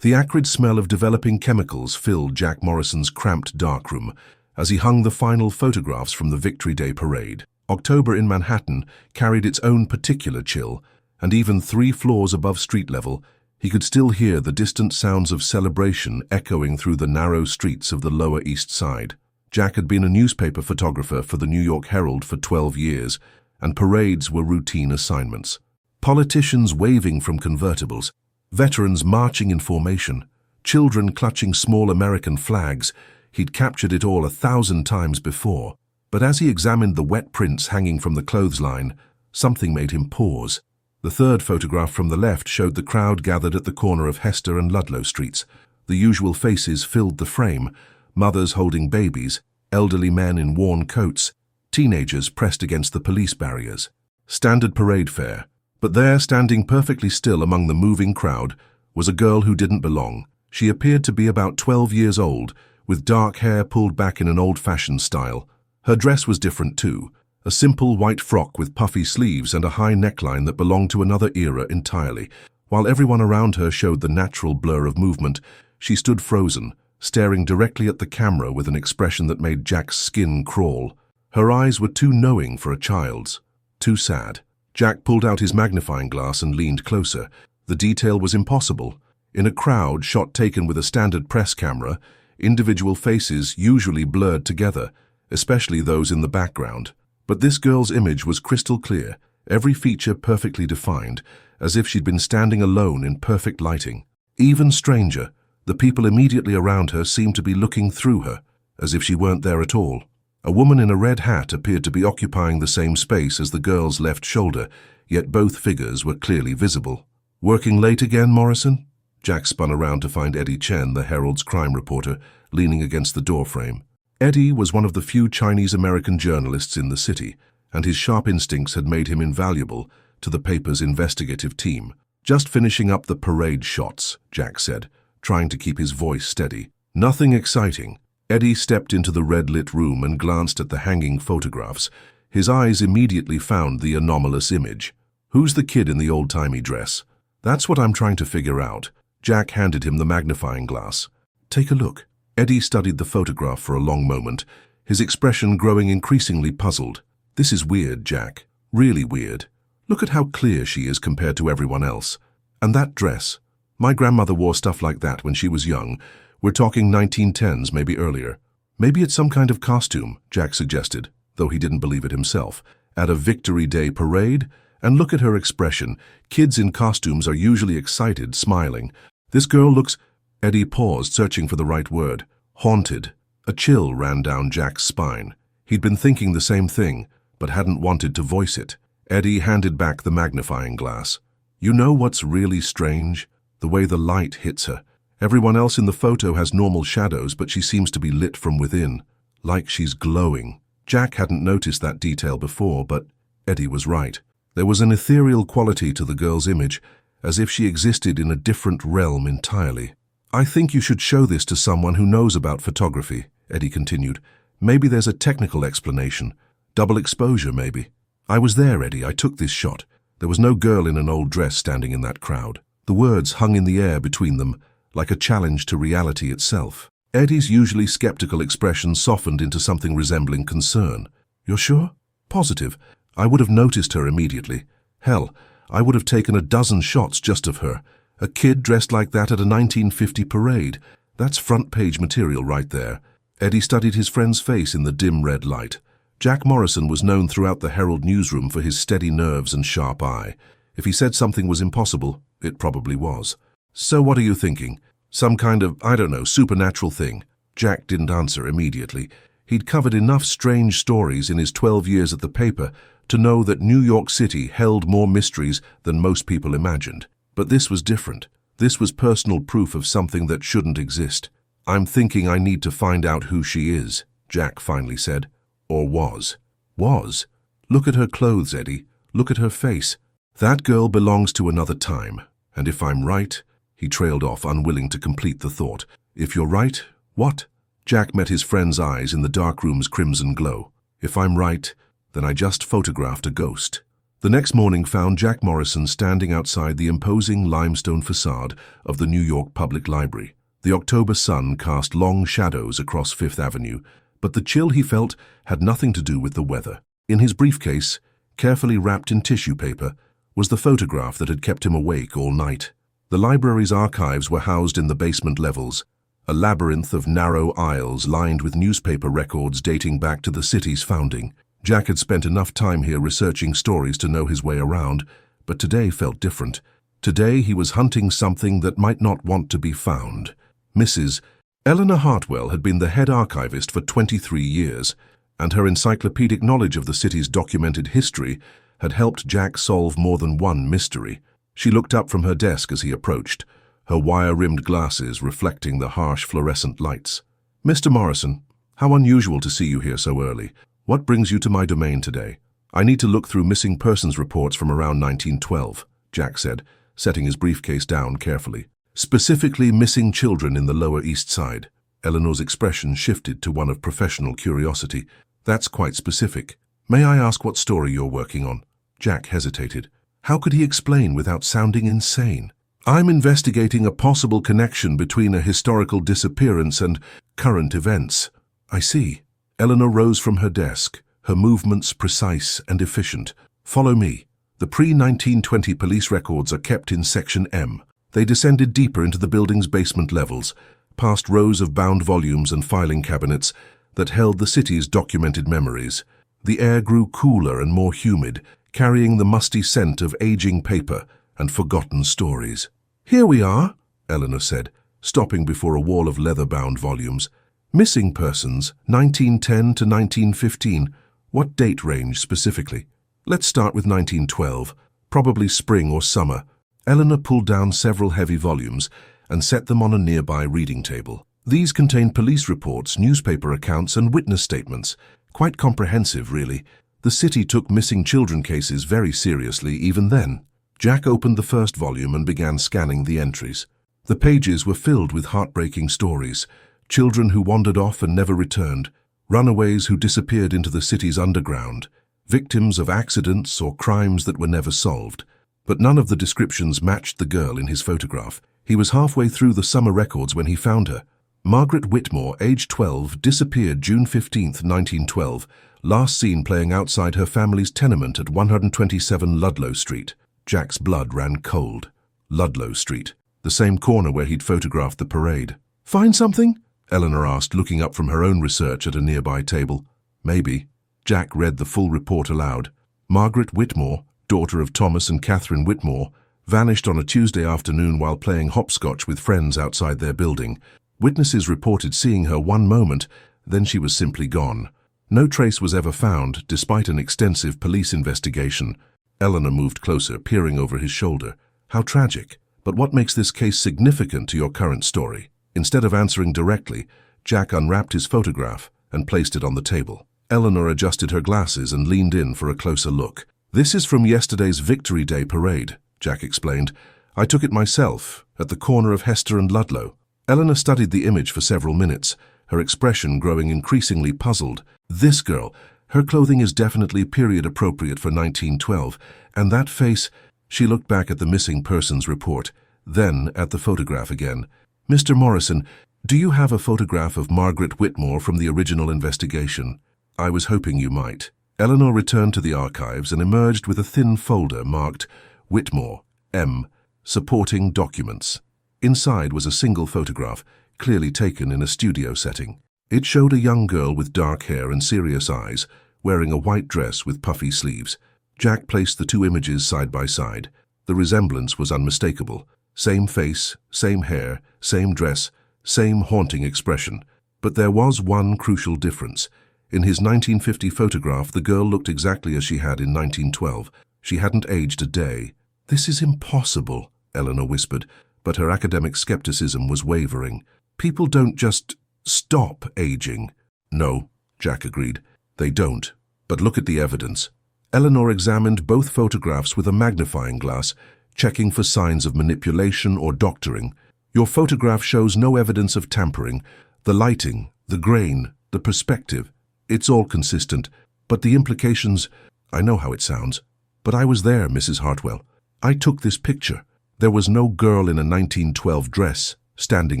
The acrid smell of developing chemicals filled Jack Morrison's cramped darkroom as he hung the final photographs from the Victory Day parade. October in Manhattan carried its own particular chill, and even 3 floors above street level, he could still hear the distant sounds of celebration echoing through the narrow streets of the Lower East Side. Jack had been a newspaper photographer for the New York Herald for 12 years, and parades were routine assignments. Politicians waving from convertibles, veterans marching in formation, children clutching small American flags. He'd captured it all 1,000 times before. But as he examined the wet prints hanging from the clothesline, something made him pause. The third photograph from the left showed the crowd gathered at the corner of Hester and Ludlow Streets. The usual faces filled the frame, mothers holding babies, elderly men in worn coats, teenagers pressed against the police barriers. Standard parade fare. But there, standing perfectly still among the moving crowd, was a girl who didn't belong. She appeared to be about 12 years old, with dark hair pulled back in an old-fashioned style. Her dress was different too, a simple white frock with puffy sleeves and a high neckline that belonged to another era entirely. While everyone around her showed the natural blur of movement, she stood frozen, staring directly at the camera with an expression that made Jack's skin crawl. Her eyes were too knowing for a child's, too sad. Jack pulled out his magnifying glass and leaned closer. The detail was impossible. In a crowd shot taken with a standard press camera, individual faces usually blurred together, especially those in the background. But this girl's image was crystal clear, every feature perfectly defined, as if she'd been standing alone in perfect lighting. Even stranger, the people immediately around her seemed to be looking through her, as if she weren't there at all. A woman in a red hat appeared to be occupying the same space as the girl's left shoulder, yet both figures were clearly visible. "Working late again, Morrison?" Jack spun around to find Eddie Chen, the Herald's crime reporter, leaning against the doorframe. Eddie was one of the few Chinese-American journalists in the city, and his sharp instincts had made him invaluable to the paper's investigative team. "Just finishing up the parade shots," Jack said, trying to keep his voice steady. "Nothing exciting." Eddie stepped into the red-lit room and glanced at the hanging photographs. His eyes immediately found the anomalous image. "Who's the kid in the old-timey dress?" "That's what I'm trying to figure out." Jack handed him the magnifying glass. "Take a look." Eddie studied the photograph for a long moment, his expression growing increasingly puzzled. "This is weird, Jack. Really weird. Look at how clear she is compared to everyone else. And that dress. My grandmother wore stuff like that when she was young. We're talking 1910s, maybe earlier. Maybe it's some kind of costume," Jack suggested, though he didn't believe it himself. "At a Victory Day parade? And look at her expression. Kids in costumes are usually excited, smiling. This girl looks—" Eddie paused, searching for the right word. "Haunted." A chill ran down Jack's spine. He'd been thinking the same thing, but hadn't wanted to voice it. Eddie handed back the magnifying glass. "You know what's really strange? The way the light hits her. Everyone else in the photo has normal shadows, but she seems to be lit from within, like she's glowing." Jack hadn't noticed that detail before, but Eddie was right. There was an ethereal quality to the girl's image, as if she existed in a different realm entirely. "I think you should show this to someone who knows about photography," Eddie continued. "Maybe there's a technical explanation. Double exposure, maybe." "I was there, Eddie. I took this shot. There was no girl in an old dress standing in that crowd." The words hung in the air between them, like a challenge to reality itself. Eddie's usually skeptical expression softened into something resembling concern. "You're sure?" "Positive. I would have noticed her immediately. Hell, I would have taken a dozen shots just of her. A kid dressed like that at a 1950 parade. That's front-page material right there." Eddie studied his friend's face in the dim red light. Jack Morrison was known throughout the Herald newsroom for his steady nerves and sharp eye. If he said something was impossible, it probably was. "So what are you thinking? Some kind of, I don't know, supernatural thing?" Jack didn't answer immediately. He'd covered enough strange stories in his 12 years at the paper to know that New York City held more mysteries than most people imagined. But this was different. This was personal proof of something that shouldn't exist. "I'm thinking I need to find out who she is," Jack finally said. "Or was." "Was? Look at her clothes, Eddie. Look at her face. That girl belongs to another time. And if I'm right—" He trailed off, unwilling to complete the thought. "If you're right, what?" Jack met his friend's eyes in the dark room's crimson glow. "If I'm right, then I just photographed a ghost." The next morning found Jack Morrison standing outside the imposing limestone facade of the New York Public Library. The October sun cast long shadows across Fifth Avenue, but the chill he felt had nothing to do with the weather. In his briefcase, carefully wrapped in tissue paper, was the photograph that had kept him awake all night. The library's archives were housed in the basement levels, a labyrinth of narrow aisles lined with newspaper records dating back to the city's founding. Jack had spent enough time here researching stories to know his way around, but today felt different. Today he was hunting something that might not want to be found. Mrs. Eleanor Hartwell had been the head archivist for 23 years, and her encyclopedic knowledge of the city's documented history had helped Jack solve more than one mystery. She looked up from her desk as he approached, her wire-rimmed glasses reflecting the harsh fluorescent lights. "Mr. Morrison, how unusual to see you here so early. What brings you to my domain today?" "I need to look through missing persons reports from around 1912, Jack said, setting his briefcase down carefully. "Specifically missing children in the Lower East Side." Eleanor's expression shifted to one of professional curiosity. "That's quite specific. May I ask what story you're working on?" Jack hesitated. How could he explain without sounding insane? "I'm investigating a possible connection between a historical disappearance and current events." "I see." Eleanor rose from her desk, her movements precise and efficient. "Follow me." The pre-1920 police records are kept in Section M. They descended deeper into the building's basement levels, past rows of bound volumes and filing cabinets that held the city's documented memories. The air grew cooler and more humid, carrying the musty scent of aging paper and forgotten stories. "Here we are," Eleanor said, stopping before a wall of leather-bound volumes. "Missing persons, 1910 to 1915. What date range specifically?" "Let's start with 1912, probably spring or summer." Eleanor pulled down several heavy volumes and set them on a nearby reading table. These contained police reports, newspaper accounts, and witness statements. Quite comprehensive, really. The city took missing children cases very seriously even then. Jack opened the first volume and began scanning the entries. The pages were filled with heartbreaking stories. Children who wandered off and never returned. Runaways who disappeared into the city's underground. Victims of accidents or crimes that were never solved. But none of the descriptions matched the girl in his photograph. He was halfway through the summer records when he found her. Margaret Whitmore, age 12, disappeared June 15, 1912, last seen playing outside her family's tenement at 127 Ludlow Street. Jack's blood ran cold. Ludlow Street, the same corner where he'd photographed the parade. "Find something?" Eleanor asked, looking up from her own research at a nearby table. "Maybe." Jack read the full report aloud. Margaret Whitmore, daughter of Thomas and Catherine Whitmore, vanished on a Tuesday afternoon while playing hopscotch with friends outside their building. Witnesses reported seeing her one moment, then she was simply gone. No trace was ever found, despite an extensive police investigation. Eleanor moved closer, peering over his shoulder. "How tragic. But what makes this case significant to your current story?" Instead of answering directly, Jack unwrapped his photograph and placed it on the table. Eleanor adjusted her glasses and leaned in for a closer look. "This is from yesterday's Victory Day parade," Jack explained. "I took it myself, at the corner of Hester and Ludlow." Eleanor studied the image for several minutes, her expression growing increasingly puzzled. "This girl, her clothing is definitely period-appropriate for 1912, and that face—" She looked back at the missing persons report, then at the photograph again. "Mr. Morrison, do you have a photograph of Margaret Whitmore from the original investigation?" "I was hoping you might." Eleanor returned to the archives and emerged with a thin folder marked Whitmore, M, Supporting Documents. Inside was a single photograph, clearly taken in a studio setting. It showed a young girl with dark hair and serious eyes, wearing a white dress with puffy sleeves. Jack placed the two images side by side. The resemblance was unmistakable. Same face, same hair, same dress, same haunting expression. But there was one crucial difference. In his 1950 photograph, the girl looked exactly as she had in 1912. She hadn't aged a day. "This is impossible," Eleanor whispered, but her academic skepticism was wavering. "People don't just stop aging." "No," Jack agreed. "They don't. But look at the evidence." Eleanor examined both photographs with a magnifying glass, checking for signs of manipulation or doctoring. "Your photograph shows no evidence of tampering. The lighting, the grain, the perspective, it's all consistent. But the implications—" "I know how it sounds." But I was there, Mrs. Hartwell. I took this picture. There was no girl in a 1912 dress standing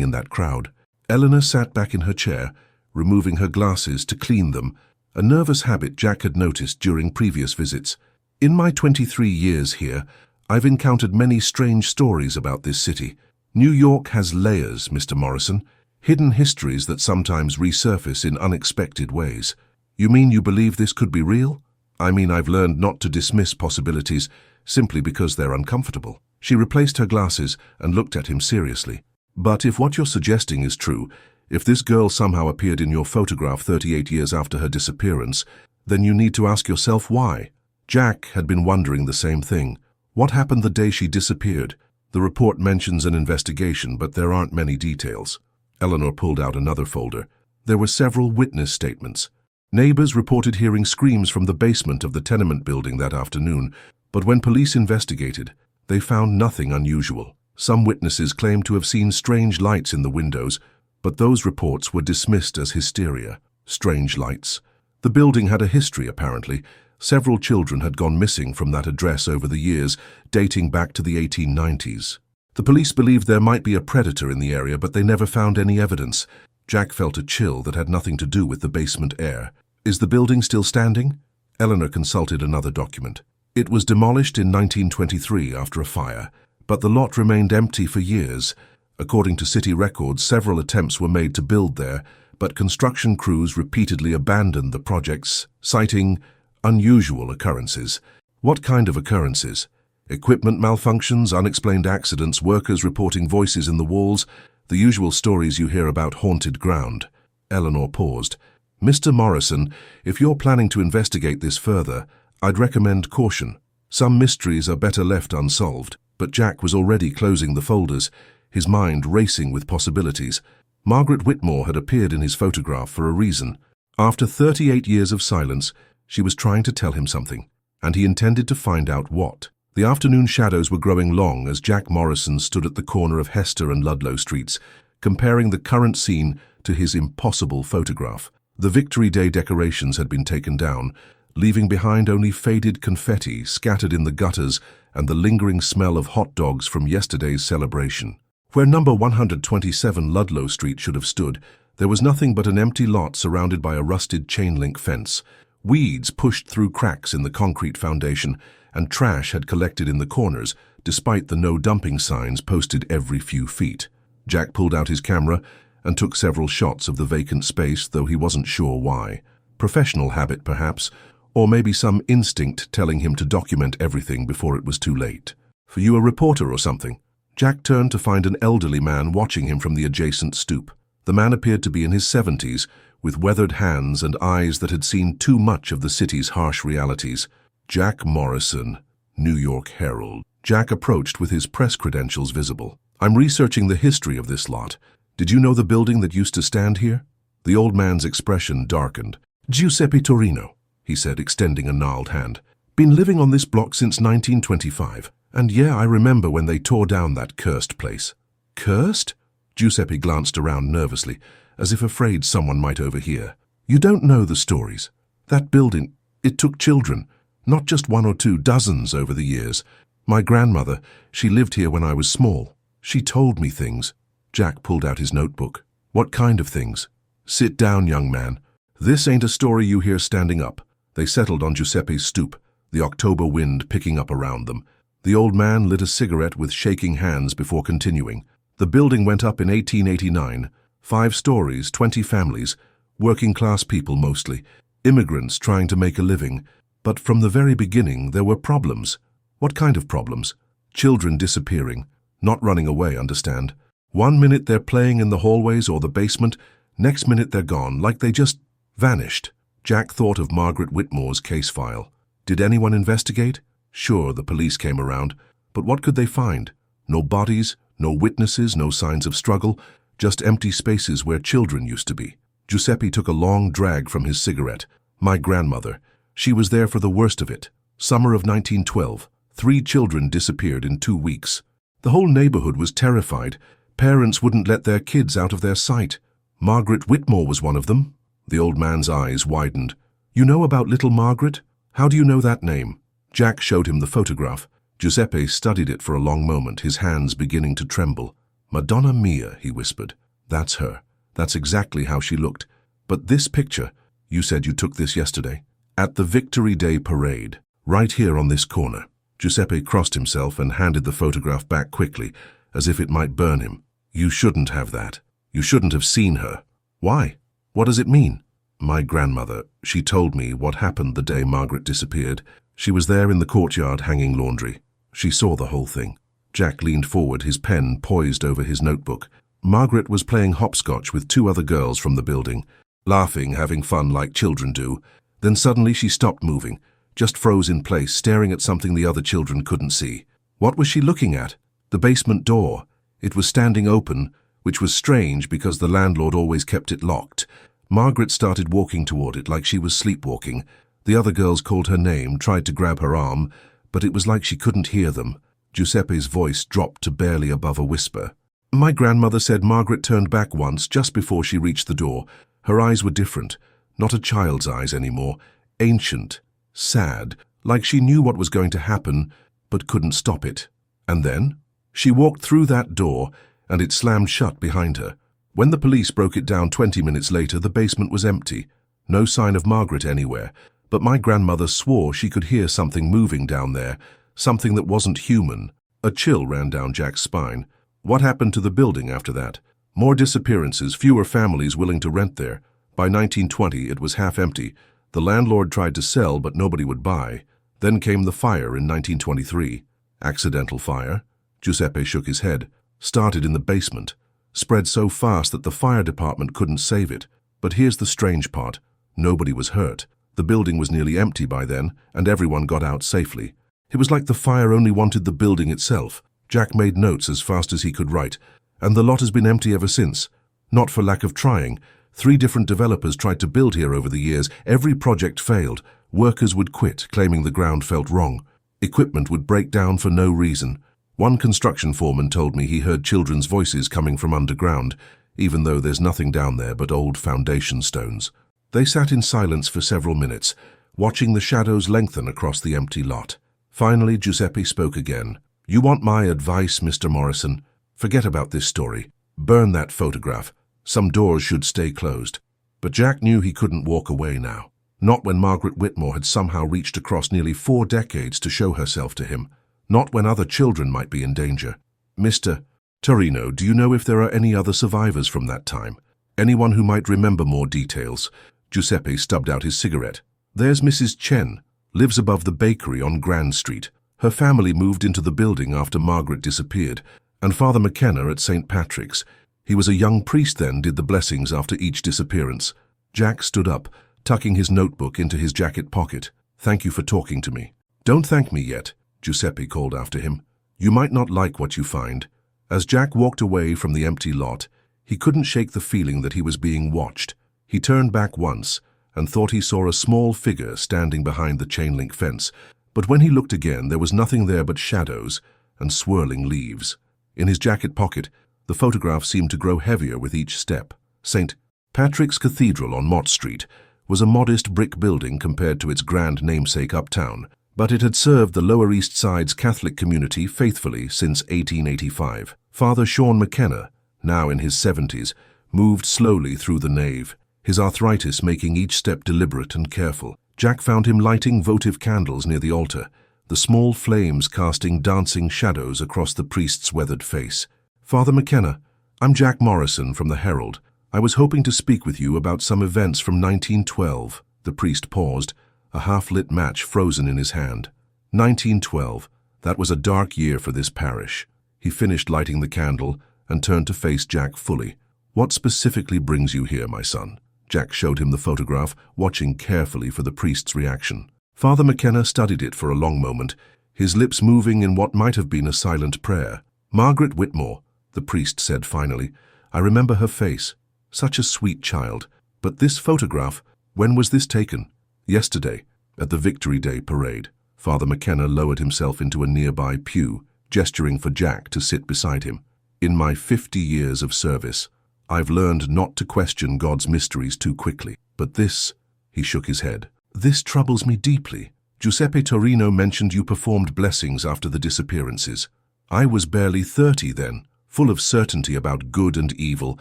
in that crowd. Eleanor sat back in her chair, removing her glasses to clean them, a nervous habit Jack had noticed during previous visits. In my 23 years here, I've encountered many strange stories about this city. New York has layers, Mr. Morrison, hidden histories that sometimes resurface in unexpected ways. You mean you believe this could be real? I mean, I've learned not to dismiss possibilities simply because they're uncomfortable. She replaced her glasses and looked at him seriously. But if what you're suggesting is true, if this girl somehow appeared in your photograph 38 years after her disappearance, then you need to ask yourself why. Jack had been wondering the same thing. What happened the day she disappeared? The report mentions an investigation, but there aren't many details. Eleanor pulled out another folder. There were several witness statements. Neighbors reported hearing screams from the basement of the tenement building that afternoon, but when police investigated, they found nothing unusual. Some witnesses claimed to have seen strange lights in the windows, but those reports were dismissed as hysteria. Strange lights. The building had a history, apparently. Several children had gone missing from that address over the years, dating back to the 1890s. The police believed there might be a predator in the area, but they never found any evidence. Jack felt a chill that had nothing to do with the basement air. Is the building still standing? Eleanor consulted another document. It was demolished in 1923 after a fire, but the lot remained empty for years. According to city records, several attempts were made to build there, but construction crews repeatedly abandoned the projects, citing unusual occurrences. What kind of occurrences? Equipment malfunctions, unexplained accidents, workers reporting voices in the walls, the usual stories you hear about haunted ground. Eleanor paused. Mr. Morrison, if you're planning to investigate this further, I'd recommend caution. Some mysteries are better left unsolved. But Jack was already closing the folders, his mind racing with possibilities. Margaret Whitmore had appeared in his photograph for a reason. After 38 years of silence, she was trying to tell him something, and he intended to find out what. The afternoon shadows were growing long as Jack Morrison stood at the corner of Hester and Ludlow Streets, comparing the current scene to his impossible photograph. The Victory Day decorations had been taken down, leaving behind only faded confetti scattered in the gutters and the lingering smell of hot dogs from yesterday's celebration. Where number 127 Ludlow Street should have stood, there was nothing but an empty lot surrounded by a rusted chain-link fence. Weeds pushed through cracks in the concrete foundation, and trash had collected in the corners, despite the no-dumping signs posted every few feet. Jack pulled out his camera and took several shots of the vacant space, though he wasn't sure why. Professional habit, perhaps, or maybe some instinct telling him to document everything before it was too late. For you a reporter or something? Jack turned to find an elderly man watching him from the adjacent stoop. The man appeared to be in his 70s, with weathered hands and eyes that had seen too much of the city's harsh realities. Jack Morrison, New York Herald. Jack approached with his press credentials visible. I'm researching the history of this lot. Did you know the building that used to stand here? The old man's expression darkened. Giuseppe Torino, he said, extending a gnarled hand. Been living on this block since 1925. And yeah, I remember when they tore down that cursed place. Cursed? Giuseppe glanced around nervously, as if afraid someone might overhear. You don't know the stories. That building, it took children, not just one or two, dozens over the years. My grandmother, she lived here when I was small. She told me things. Jack pulled out his notebook. What kind of things? Sit down, young man. This ain't a story you hear standing up. They settled on Giuseppe's stoop, the October wind picking up around them. The old man lit a cigarette with shaking hands before continuing. The building went up in 1889. 5 stories, 20 families, working-class people mostly, immigrants trying to make a living. But from the very beginning, there were problems. What kind of problems? Children disappearing, not running away, understand? One minute they're playing in the hallways or the basement, next minute they're gone, like they just vanished. Jack thought of Margaret Whitmore's case file. Did anyone investigate? Sure, the police came around, but what could they find? No bodies, no witnesses, no signs of struggle, just empty spaces where children used to be. Giuseppe took a long drag from his cigarette. My grandmother. She was there for the worst of it. Summer of 1912. 3 children disappeared in 2 weeks. The whole neighborhood was terrified. Parents wouldn't let their kids out of their sight. Margaret Whitmore was one of them. The old man's eyes widened. You know about little Margaret? How do you know that name? Jack showed him the photograph. Giuseppe studied it for a long moment, his hands beginning to tremble. "Madonna mia," he whispered. "That's her. That's exactly how she looked. But this picture, you said you took this yesterday?" "At the Victory Day parade, right here on this corner." Giuseppe crossed himself and handed the photograph back quickly, as if it might burn him. "You shouldn't have that. You shouldn't have seen her." "Why? What does it mean?" "My grandmother, she told me what happened the day Margaret disappeared. She was there in the courtyard hanging laundry. She saw the whole thing." Jack leaned forward, his pen poised over his notebook. "Margaret was playing hopscotch with 2 other girls from the building, laughing, having fun like children do. Then suddenly she stopped moving, just froze in place, staring at something the other children couldn't see. What was she looking at? The basement door. It was standing open, which was strange because the landlord always kept it locked. Margaret started walking toward it like she was sleepwalking. The other girls called her name, tried to grab her arm, but it was like she couldn't hear them." Giuseppe's voice dropped to barely above a whisper. "My grandmother said Margaret turned back once, just before she reached the door. Her eyes were different, not a child's eyes anymore, ancient, sad, like she knew what was going to happen, but couldn't stop it. And then? She walked through that door, and it slammed shut behind her. When the police broke it down 20 minutes later, the basement was empty. No sign of Margaret anywhere, but my grandmother swore she could hear something moving down there, something that wasn't human." A chill ran down Jack's spine. "What happened to the building after that?" "More disappearances, fewer families willing to rent there. By 1920, it was half empty. The landlord tried to sell, but nobody would buy. Then came the fire in 1923. "Accidental fire?" Giuseppe shook his head. "Started in the basement. Spread so fast that the fire department couldn't save it. But here's the strange part. Nobody was hurt. The building was nearly empty by then, and everyone got out safely. It was like the fire only wanted the building itself." Jack made notes as fast as he could write. "And the lot has been empty ever since. Not for lack of trying. 3 different developers tried to build here over the years. Every project failed. Workers would quit, claiming the ground felt wrong. Equipment would break down for no reason. One construction foreman told me he heard children's voices coming from underground, even though there's nothing down there but old foundation stones." They sat in silence for several minutes, watching the shadows lengthen across the empty lot. Finally, Giuseppe spoke again. "You want my advice, Mr. Morrison? Forget about this story. Burn that photograph. Some doors should stay closed." But Jack knew he couldn't walk away now. Not when Margaret Whitmore had somehow reached across nearly 4 decades to show herself to him. Not when other children might be in danger. "Mr. Torino, do you know if there are any other survivors from that time? Anyone who might remember more details?" Giuseppe stubbed out his cigarette. "There's Mrs. Chen. Lives above the bakery on Grand Street. Her family moved into the building after Margaret disappeared. And Father McKenna at St. Patrick's. He was a young priest then, did the blessings after each disappearance." Jack stood up, tucking his notebook into his jacket pocket. "Thank you for talking to me." "Don't thank me yet," Giuseppe called after him. "You might not like what you find." As Jack walked away from the empty lot, he couldn't shake the feeling that he was being watched. He turned back once and thought he saw a small figure standing behind the chain-link fence, but when he looked again, there was nothing there but shadows and swirling leaves. In his jacket pocket, the photograph seemed to grow heavier with each step. St. Patrick's Cathedral on Mott Street was a modest brick building compared to its grand namesake uptown, but it had served the Lower East Side's Catholic community faithfully since 1885. Father Sean McKenna, now in his 70s, moved slowly through the nave, his arthritis making each step deliberate and careful. Jack found him lighting votive candles near the altar, the small flames casting dancing shadows across the priest's weathered face. "Father McKenna, I'm Jack Morrison from the Herald. I was hoping to speak with you about some events from 1912. The priest paused, a half-lit match frozen in his hand. 1912. That was a dark year for this parish. He finished lighting the candle and turned to face Jack fully. "What specifically brings you here, my son?" Jack showed him the photograph, watching carefully for the priest's reaction. Father McKenna studied it for a long moment, his lips moving in what might have been a silent prayer. "Margaret Whitmore," the priest said finally. "I remember her face. Such a sweet child. But this photograph, when was this taken?" "Yesterday, at the Victory Day parade." Father McKenna lowered himself into a nearby pew, gesturing for Jack to sit beside him. "In my 50 years of service, I've learned not to question God's mysteries too quickly. But this," he shook his head, "this troubles me deeply. Giuseppe Torino mentioned you performed blessings after the disappearances. I was barely 30 then, full of certainty about good and evil,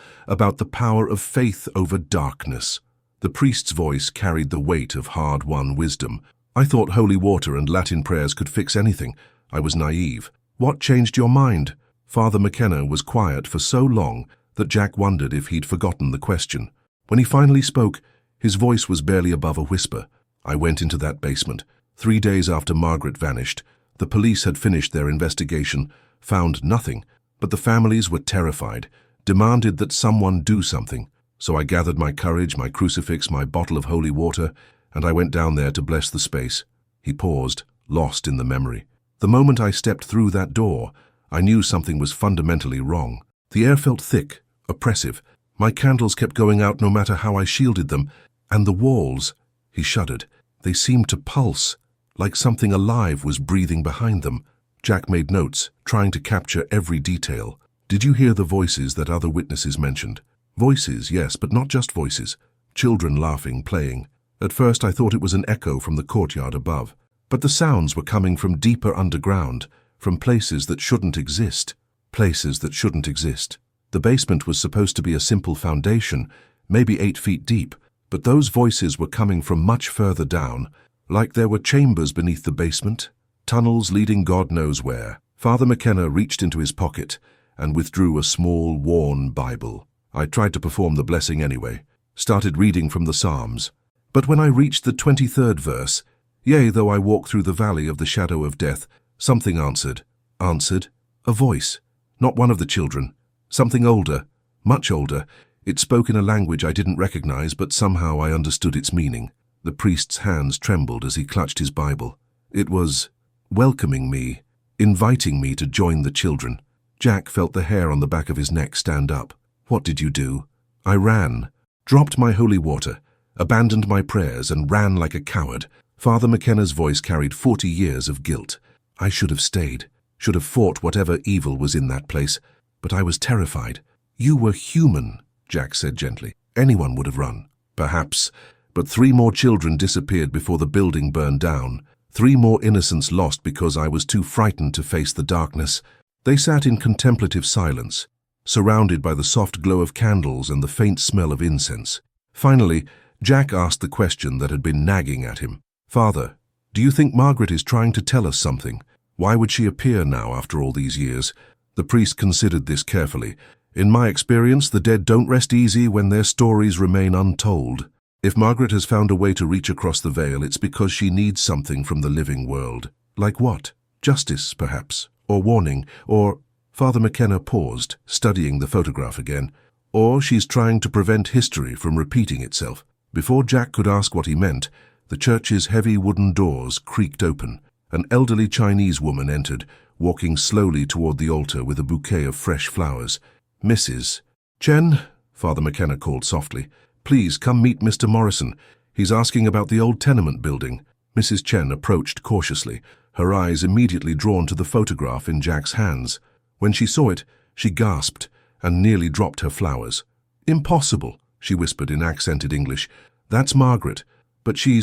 about the power of faith over darkness. The priest's voice carried the weight of hard-won wisdom. I thought holy water and Latin prayers could fix anything. I was naive. What changed your mind? Father McKenna was quiet for so long that Jack wondered if he'd forgotten the question. When he finally spoke, his voice was barely above a whisper. I went into that basement. 3 days after Margaret vanished, the police had finished their investigation, found nothing, but the families were terrified, demanded that someone do something. So I gathered my courage, my crucifix, my bottle of holy water, and I went down there to bless the space. He paused, lost in the memory. The moment I stepped through that door, I knew something was fundamentally wrong. The air felt thick, oppressive. My candles kept going out no matter how I shielded them, and the walls, he shuddered, they seemed to pulse, like something alive was breathing behind them. Jack made notes, trying to capture every detail. Did you hear the voices that other witnesses mentioned? Voices, yes, but not just voices. Children laughing, playing. At first I thought it was an echo from the courtyard above. But the sounds were coming from deeper underground, from places that shouldn't exist. Places that shouldn't exist. The basement was supposed to be a simple foundation, maybe 8 feet deep, but those voices were coming from much further down, like there were chambers beneath the basement, tunnels leading God knows where. Father McKenna reached into his pocket and withdrew a small, worn Bible. I tried to perform the blessing anyway, started reading from the Psalms. But when I reached the 23rd verse, "Yea, though I walk through the valley of the shadow of death," something answered. Answered? A voice. Not one of the children. Something older, much older. It spoke in a language I didn't recognize, but somehow I understood its meaning. The priest's hands trembled as he clutched his Bible. It was welcoming me, inviting me to join the children. Jack felt the hair on the back of his neck stand up. What did you do? I ran, dropped my holy water, abandoned my prayers, and ran like a coward. Father McKenna's voice carried 40 years of guilt. I should have stayed, should have fought whatever evil was in that place, but I was terrified. You were human, Jack said gently. Anyone would have run. Perhaps, but 3 more children disappeared before the building burned down. 3 more innocents lost because I was too frightened to face the darkness. They sat in contemplative silence, surrounded by the soft glow of candles and the faint smell of incense. Finally, Jack asked the question that had been nagging at him. Father, do you think Margaret is trying to tell us something? Why would she appear now after all these years? The priest considered this carefully. In my experience, the dead don't rest easy when their stories remain untold. If Margaret has found a way to reach across the veil, it's because she needs something from the living world. Like what? Justice, perhaps? Or warning? Or... Father McKenna paused, studying the photograph again. Or she's trying to prevent history from repeating itself. Before Jack could ask what he meant, the church's heavy wooden doors creaked open. An elderly Chinese woman entered, walking slowly toward the altar with a bouquet of fresh flowers. Mrs. Chen, Father McKenna called softly, please come meet Mr. Morrison. He's asking about the old tenement building. Mrs. Chen approached cautiously, her eyes immediately drawn to the photograph in Jack's hands. When she saw it, she gasped and nearly dropped her flowers. Impossible, she whispered in accented English. That's Margaret, but she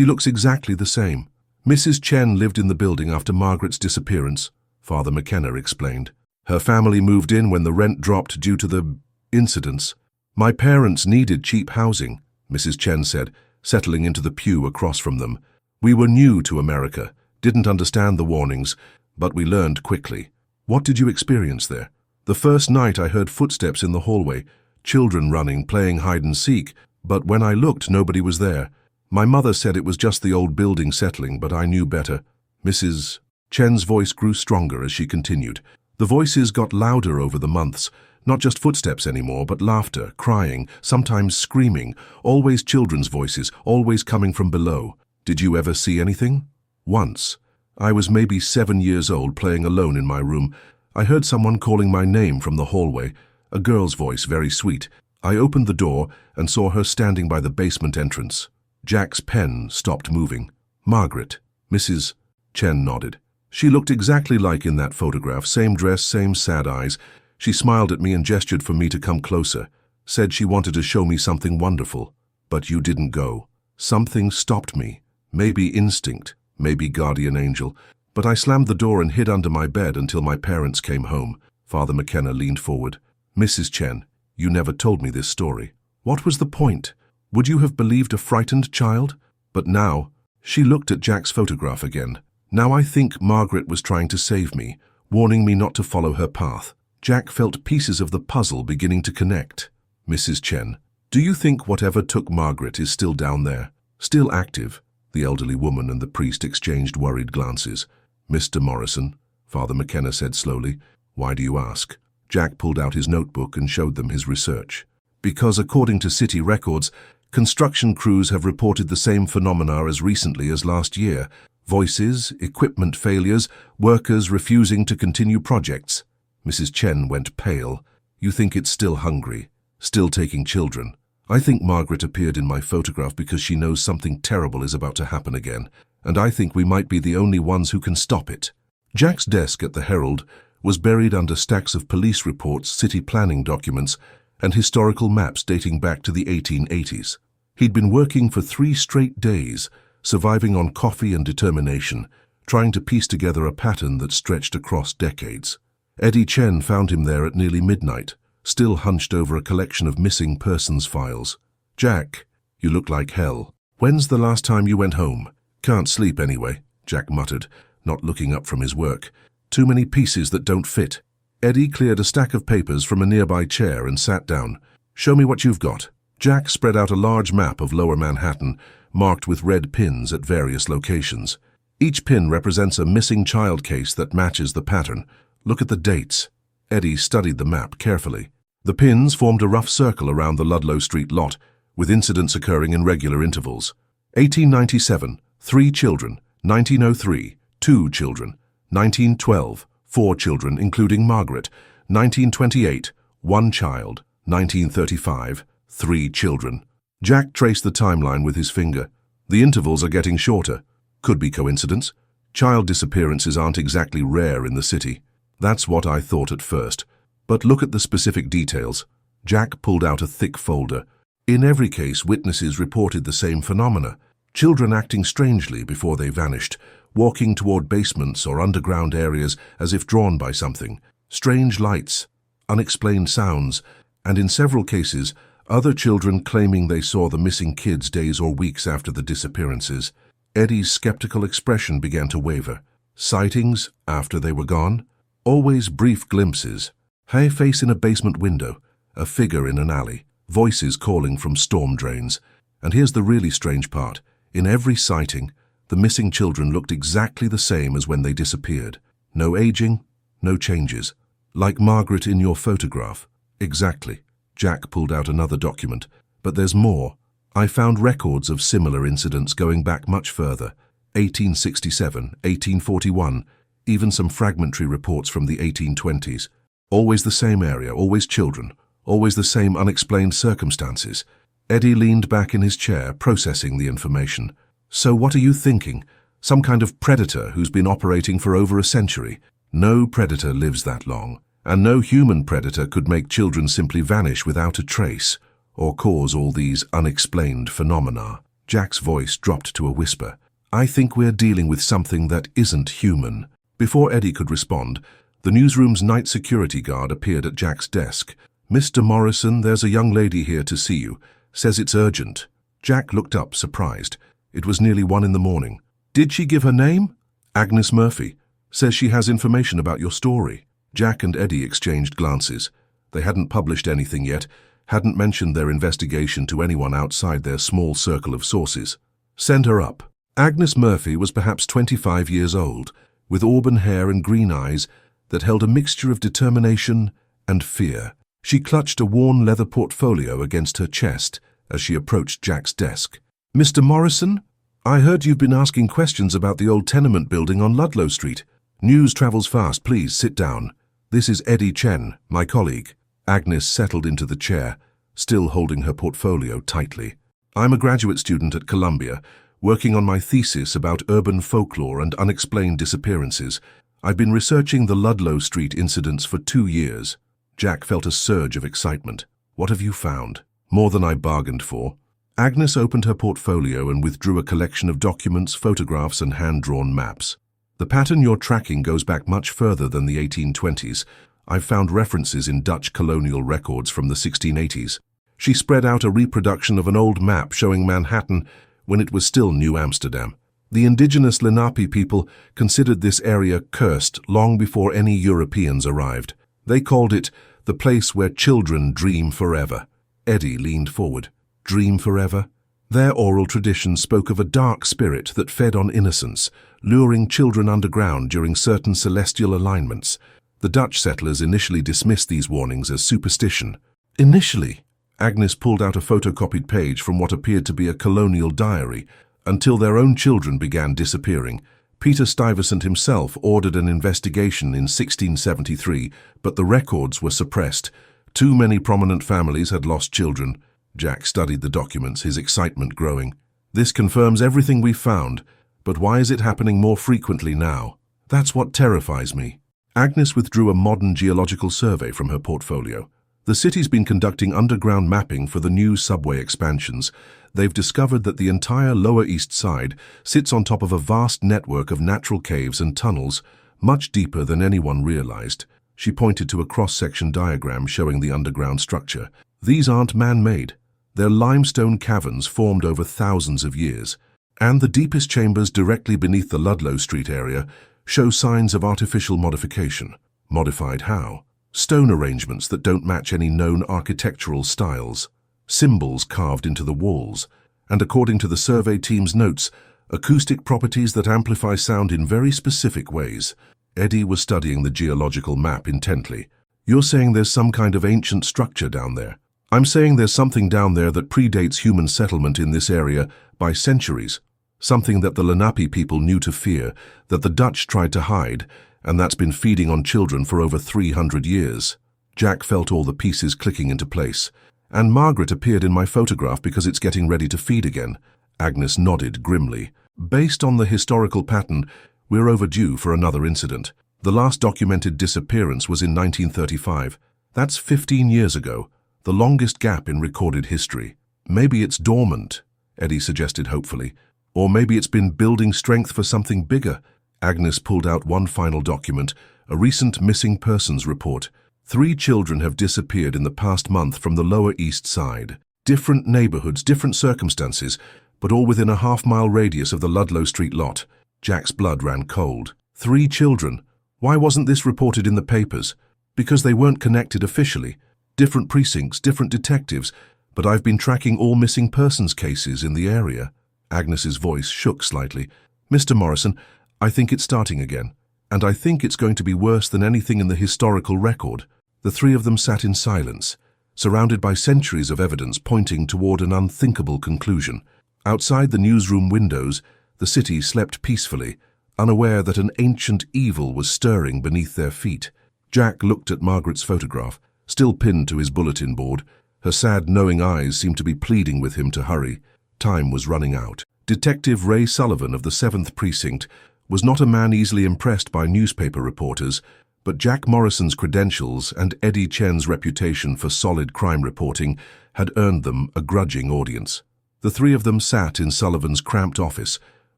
looks exactly the same. Mrs. Chen lived in the building after Margaret's disappearance, Father McKenna explained. Her family moved in when the rent dropped due to the incidents. My parents needed cheap housing, Mrs. Chen said, settling into the pew across from them. We were new to America, didn't understand the warnings, but we learned quickly. What did you experience there? The first night I heard footsteps in the hallway, children running, playing hide and seek, but when I looked, nobody was there. My mother said it was just the old building settling, but I knew better. Mrs. Chen's voice grew stronger as she continued. The voices got louder over the months, not just footsteps anymore, but laughter, crying, sometimes screaming, always children's voices, always coming from below. Did you ever see anything? Once. I was maybe 7 years old, playing alone in my room. I heard someone calling my name from the hallway, a girl's voice, very sweet. I opened the door and saw her standing by the basement entrance. Jack's pen stopped moving. Margaret. Mrs. Chen nodded. She looked exactly like in that photograph, same dress, same sad eyes. She smiled at me and gestured for me to come closer, said she wanted to show me something wonderful. But you didn't go. Something stopped me. Maybe instinct. maybe guardian angel, but I slammed the door and hid under my bed until my parents came home. Father McKenna leaned forward. Mrs. Chen, you never told me this story. What was the point? Would you have believed a frightened child? But now, she looked at Jack's photograph again. Now I think Margaret was trying to save me, warning me not to follow her path. Jack felt pieces of the puzzle beginning to connect. Mrs. Chen, do you think whatever took Margaret is still down there? Still active? The elderly woman and the priest exchanged worried glances. Mr. Morrison, Father McKenna said slowly. Why do you ask? Jack pulled out his notebook and showed them his research. Because according to city records, construction crews have reported the same phenomena as recently as last year. Voices, equipment failures, workers refusing to continue projects. Mrs. Chen went pale. You think it's still hungry, still taking children. I think Margaret appeared in my photograph because she knows something terrible is about to happen again, and I think we might be the only ones who can stop it. Jack's desk at the Herald was buried under stacks of police reports, city planning documents, and historical maps dating back to the 1880s. He'd been working for 3 straight days, surviving on coffee and determination, trying to piece together a pattern that stretched across decades. Eddie Chen found him there at nearly midnight, still hunched over a collection of missing persons files. Jack, you look like hell. When's the last time you went home? Can't sleep anyway, Jack muttered, not looking up from his work. Too many pieces that don't fit. Eddie cleared a stack of papers from a nearby chair and sat down. Show me what you've got. Jack spread out a large map of Lower Manhattan, marked with red pins at various locations. Each pin represents a missing child case that matches the pattern. Look at the dates. Eddie studied the map carefully. The pins formed a rough circle around the Ludlow Street lot, with incidents occurring in regular intervals. 1897, 3 children. 1903, 2 children. 1912, 4 children, including Margaret. 1928, 1 child. 1935, 3 children. Jack traced the timeline with his finger. The intervals are getting shorter. Could be coincidence. Child disappearances aren't exactly rare in the city. That's what I thought at first. But look at the specific details. Jack pulled out a thick folder. In every case, witnesses reported the same phenomena. Children acting strangely before they vanished, walking toward basements or underground areas as if drawn by something. Strange lights, unexplained sounds, and in several cases, other children claiming they saw the missing kids days or weeks after the disappearances. Eddie's skeptical expression began to waver. Sightings after they were gone? Always brief glimpses. A face in a basement window, a figure in an alley, voices calling from storm drains. And here's the really strange part. In every sighting, the missing children looked exactly the same as when they disappeared. No aging, no changes. Like Margaret in your photograph. Exactly. Jack pulled out another document. But there's more. I found records of similar incidents going back much further. 1867, 1841, even some fragmentary reports from the 1820s. Always the same area, always children, always the same unexplained circumstances. Eddie leaned back in his chair, processing the information. So what are you thinking? Some kind of predator who's been operating for over a century? No predator lives that long, and no human predator could make children simply vanish without a trace, or cause all these unexplained phenomena. Jack's voice dropped to a whisper. I think we're dealing with something that isn't human. Before Eddie could respond, the newsroom's night security guard appeared at Jack's desk. Mr. Morrison, there's a young lady here to see you. Says it's urgent. Jack looked up, surprised. It was nearly 1 in the morning. Did she give her name? Agnes Murphy. Says she has information about your story. Jack and Eddie exchanged glances. They hadn't published anything yet, hadn't mentioned their investigation to anyone outside their small circle of sources. Send her up. Agnes Murphy was perhaps 25 years old, with auburn hair and green eyes that held a mixture of determination and fear. She clutched a worn leather portfolio against her chest as she approached Jack's desk. Mr. Morrison, I heard you've been asking questions about the old tenement building on Ludlow Street. News travels fast, please sit down. This is Eddie Chen, my colleague. Agnes settled into the chair, still holding her portfolio tightly. I'm a graduate student at Columbia, working on my thesis about urban folklore and unexplained disappearances. I've been researching the Ludlow Street incidents for 2 years. Jack felt a surge of excitement. What have you found? More than I bargained for. Agnes opened her portfolio and withdrew a collection of documents, photographs, and hand-drawn maps. The pattern you're tracking goes back much further than the 1820s. I've found references in Dutch colonial records from the 1680s. She spread out a reproduction of an old map showing Manhattan when it was still New Amsterdam. The indigenous Lenape people considered this area cursed long before any Europeans arrived. They called it the place where children dream forever. Eddie leaned forward. Dream forever? Their oral tradition spoke of a dark spirit that fed on innocence, luring children underground during certain celestial alignments. The Dutch settlers initially dismissed these warnings as superstition. Initially, Agnes pulled out a photocopied page from what appeared to be a colonial diary, until their own children began disappearing. Peter Stuyvesant himself ordered an investigation in 1673, but the records were suppressed. Too many prominent families had lost children. Jack studied the documents, his excitement growing. This confirms everything we've found, but why is it happening more frequently now? That's what terrifies me. Agnes withdrew a modern geological survey from her portfolio. The city's been conducting underground mapping for the new subway expansions. They've discovered that the entire Lower East Side sits on top of a vast network of natural caves and tunnels, much deeper than anyone realized. She pointed to a cross-section diagram showing the underground structure. These aren't man-made. They're limestone caverns formed over thousands of years. And the deepest chambers directly beneath the Ludlow Street area show signs of artificial modification. Modified how? Stone arrangements that don't match any known architectural styles, symbols carved into the walls, and according to the survey team's notes, acoustic properties that amplify sound in very specific ways. Eddie was studying the geological map intently. You're saying there's some kind of ancient structure down there? I'm saying there's something down there that predates human settlement in this area by centuries. Something that the Lenape people knew to fear, that the Dutch tried to hide, and that's been feeding on children for over 300 years. Jack felt all the pieces clicking into place. And Margaret appeared in my photograph because it's getting ready to feed again. Agnes nodded grimly. Based on the historical pattern, we're overdue for another incident. The last documented disappearance was in 1935. That's 15 years ago, the longest gap in recorded history. Maybe it's dormant, Eddie suggested hopefully. Or maybe it's been building strength for something bigger. Agnes pulled out one final document, a recent missing persons report. 3 children have disappeared in the past month from the Lower East Side. Different neighborhoods, different circumstances, but all within a half-mile radius of the Ludlow Street lot. Jack's blood ran cold. 3 children. Why wasn't this reported in the papers? Because they weren't connected officially. Different precincts, different detectives, but I've been tracking all missing persons cases in the area. Agnes's voice shook slightly. Mr. Morrison, I think it's starting again, and I think it's going to be worse than anything in the historical record. The 3 of them sat in silence, surrounded by centuries of evidence pointing toward an unthinkable conclusion. Outside the newsroom windows, the city slept peacefully, unaware that an ancient evil was stirring beneath their feet. Jack looked at Margaret's photograph, still pinned to his bulletin board. Her sad, knowing eyes seemed to be pleading with him to hurry. Time was running out. Detective Ray Sullivan of the 7th Precinct was not a man easily impressed by newspaper reporters, but Jack Morrison's credentials and Eddie Chen's reputation for solid crime reporting had earned them a grudging audience. The 3 of them sat in Sullivan's cramped office,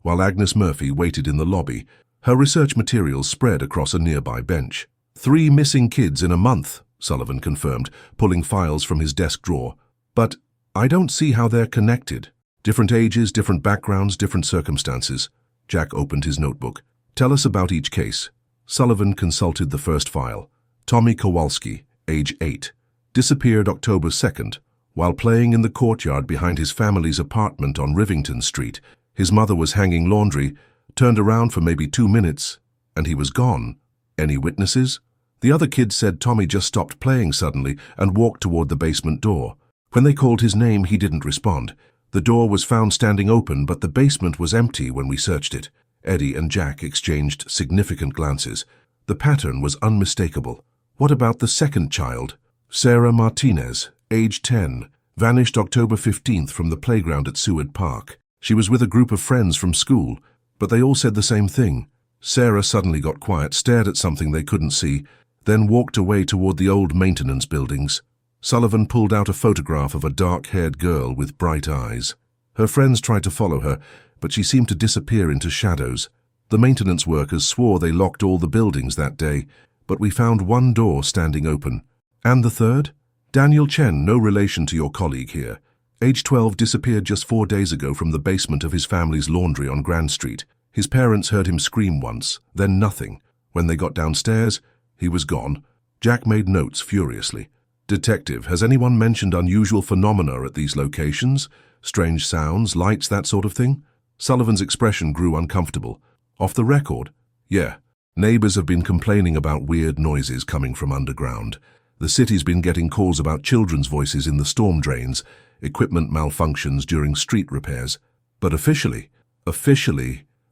while Agnes Murphy waited in the lobby, her research materials spread across a nearby bench. 3 missing kids in a month, Sullivan confirmed, pulling files from his desk drawer. But I don't see how they're connected. Different ages, different backgrounds, different circumstances. Jack opened his notebook. Tell us about each case. Sullivan consulted the first file. Tommy Kowalski, age 8. Disappeared October 2nd. While playing in the courtyard behind his family's apartment on Rivington Street, his mother was hanging laundry, turned around for maybe 2 minutes, and he was gone. Any witnesses? The other kids said Tommy just stopped playing suddenly and walked toward the basement door. When they called his name, he didn't respond. The door was found standing open, but the basement was empty when we searched it. Eddie and Jack exchanged significant glances. The pattern was unmistakable. What about the second child? Sarah Martinez, age 10, vanished October 15th from the playground at Seward Park. She was with a group of friends from school, but they all said the same thing. Sarah suddenly got quiet, stared at something they couldn't see, then walked away toward the old maintenance buildings. Sullivan pulled out a photograph of a dark-haired girl with bright eyes. Her friends tried to follow her, but she seemed to disappear into shadows. The maintenance workers swore they locked all the buildings that day, but we found one door standing open. And the third? Daniel Chen, no relation to your colleague here. Age 12, disappeared just 4 days ago from the basement of his family's laundry on Grand Street. His parents heard him scream once, then nothing. When they got downstairs, he was gone. Jack made notes furiously. Detective, has anyone mentioned unusual phenomena at these locations? Strange sounds, lights, that sort of thing? Sullivan's expression grew uncomfortable. Off the record? Yeah. Neighbors have been complaining about weird noises coming from underground. The city's been getting calls about children's voices in the storm drains, equipment malfunctions during street repairs. But officially,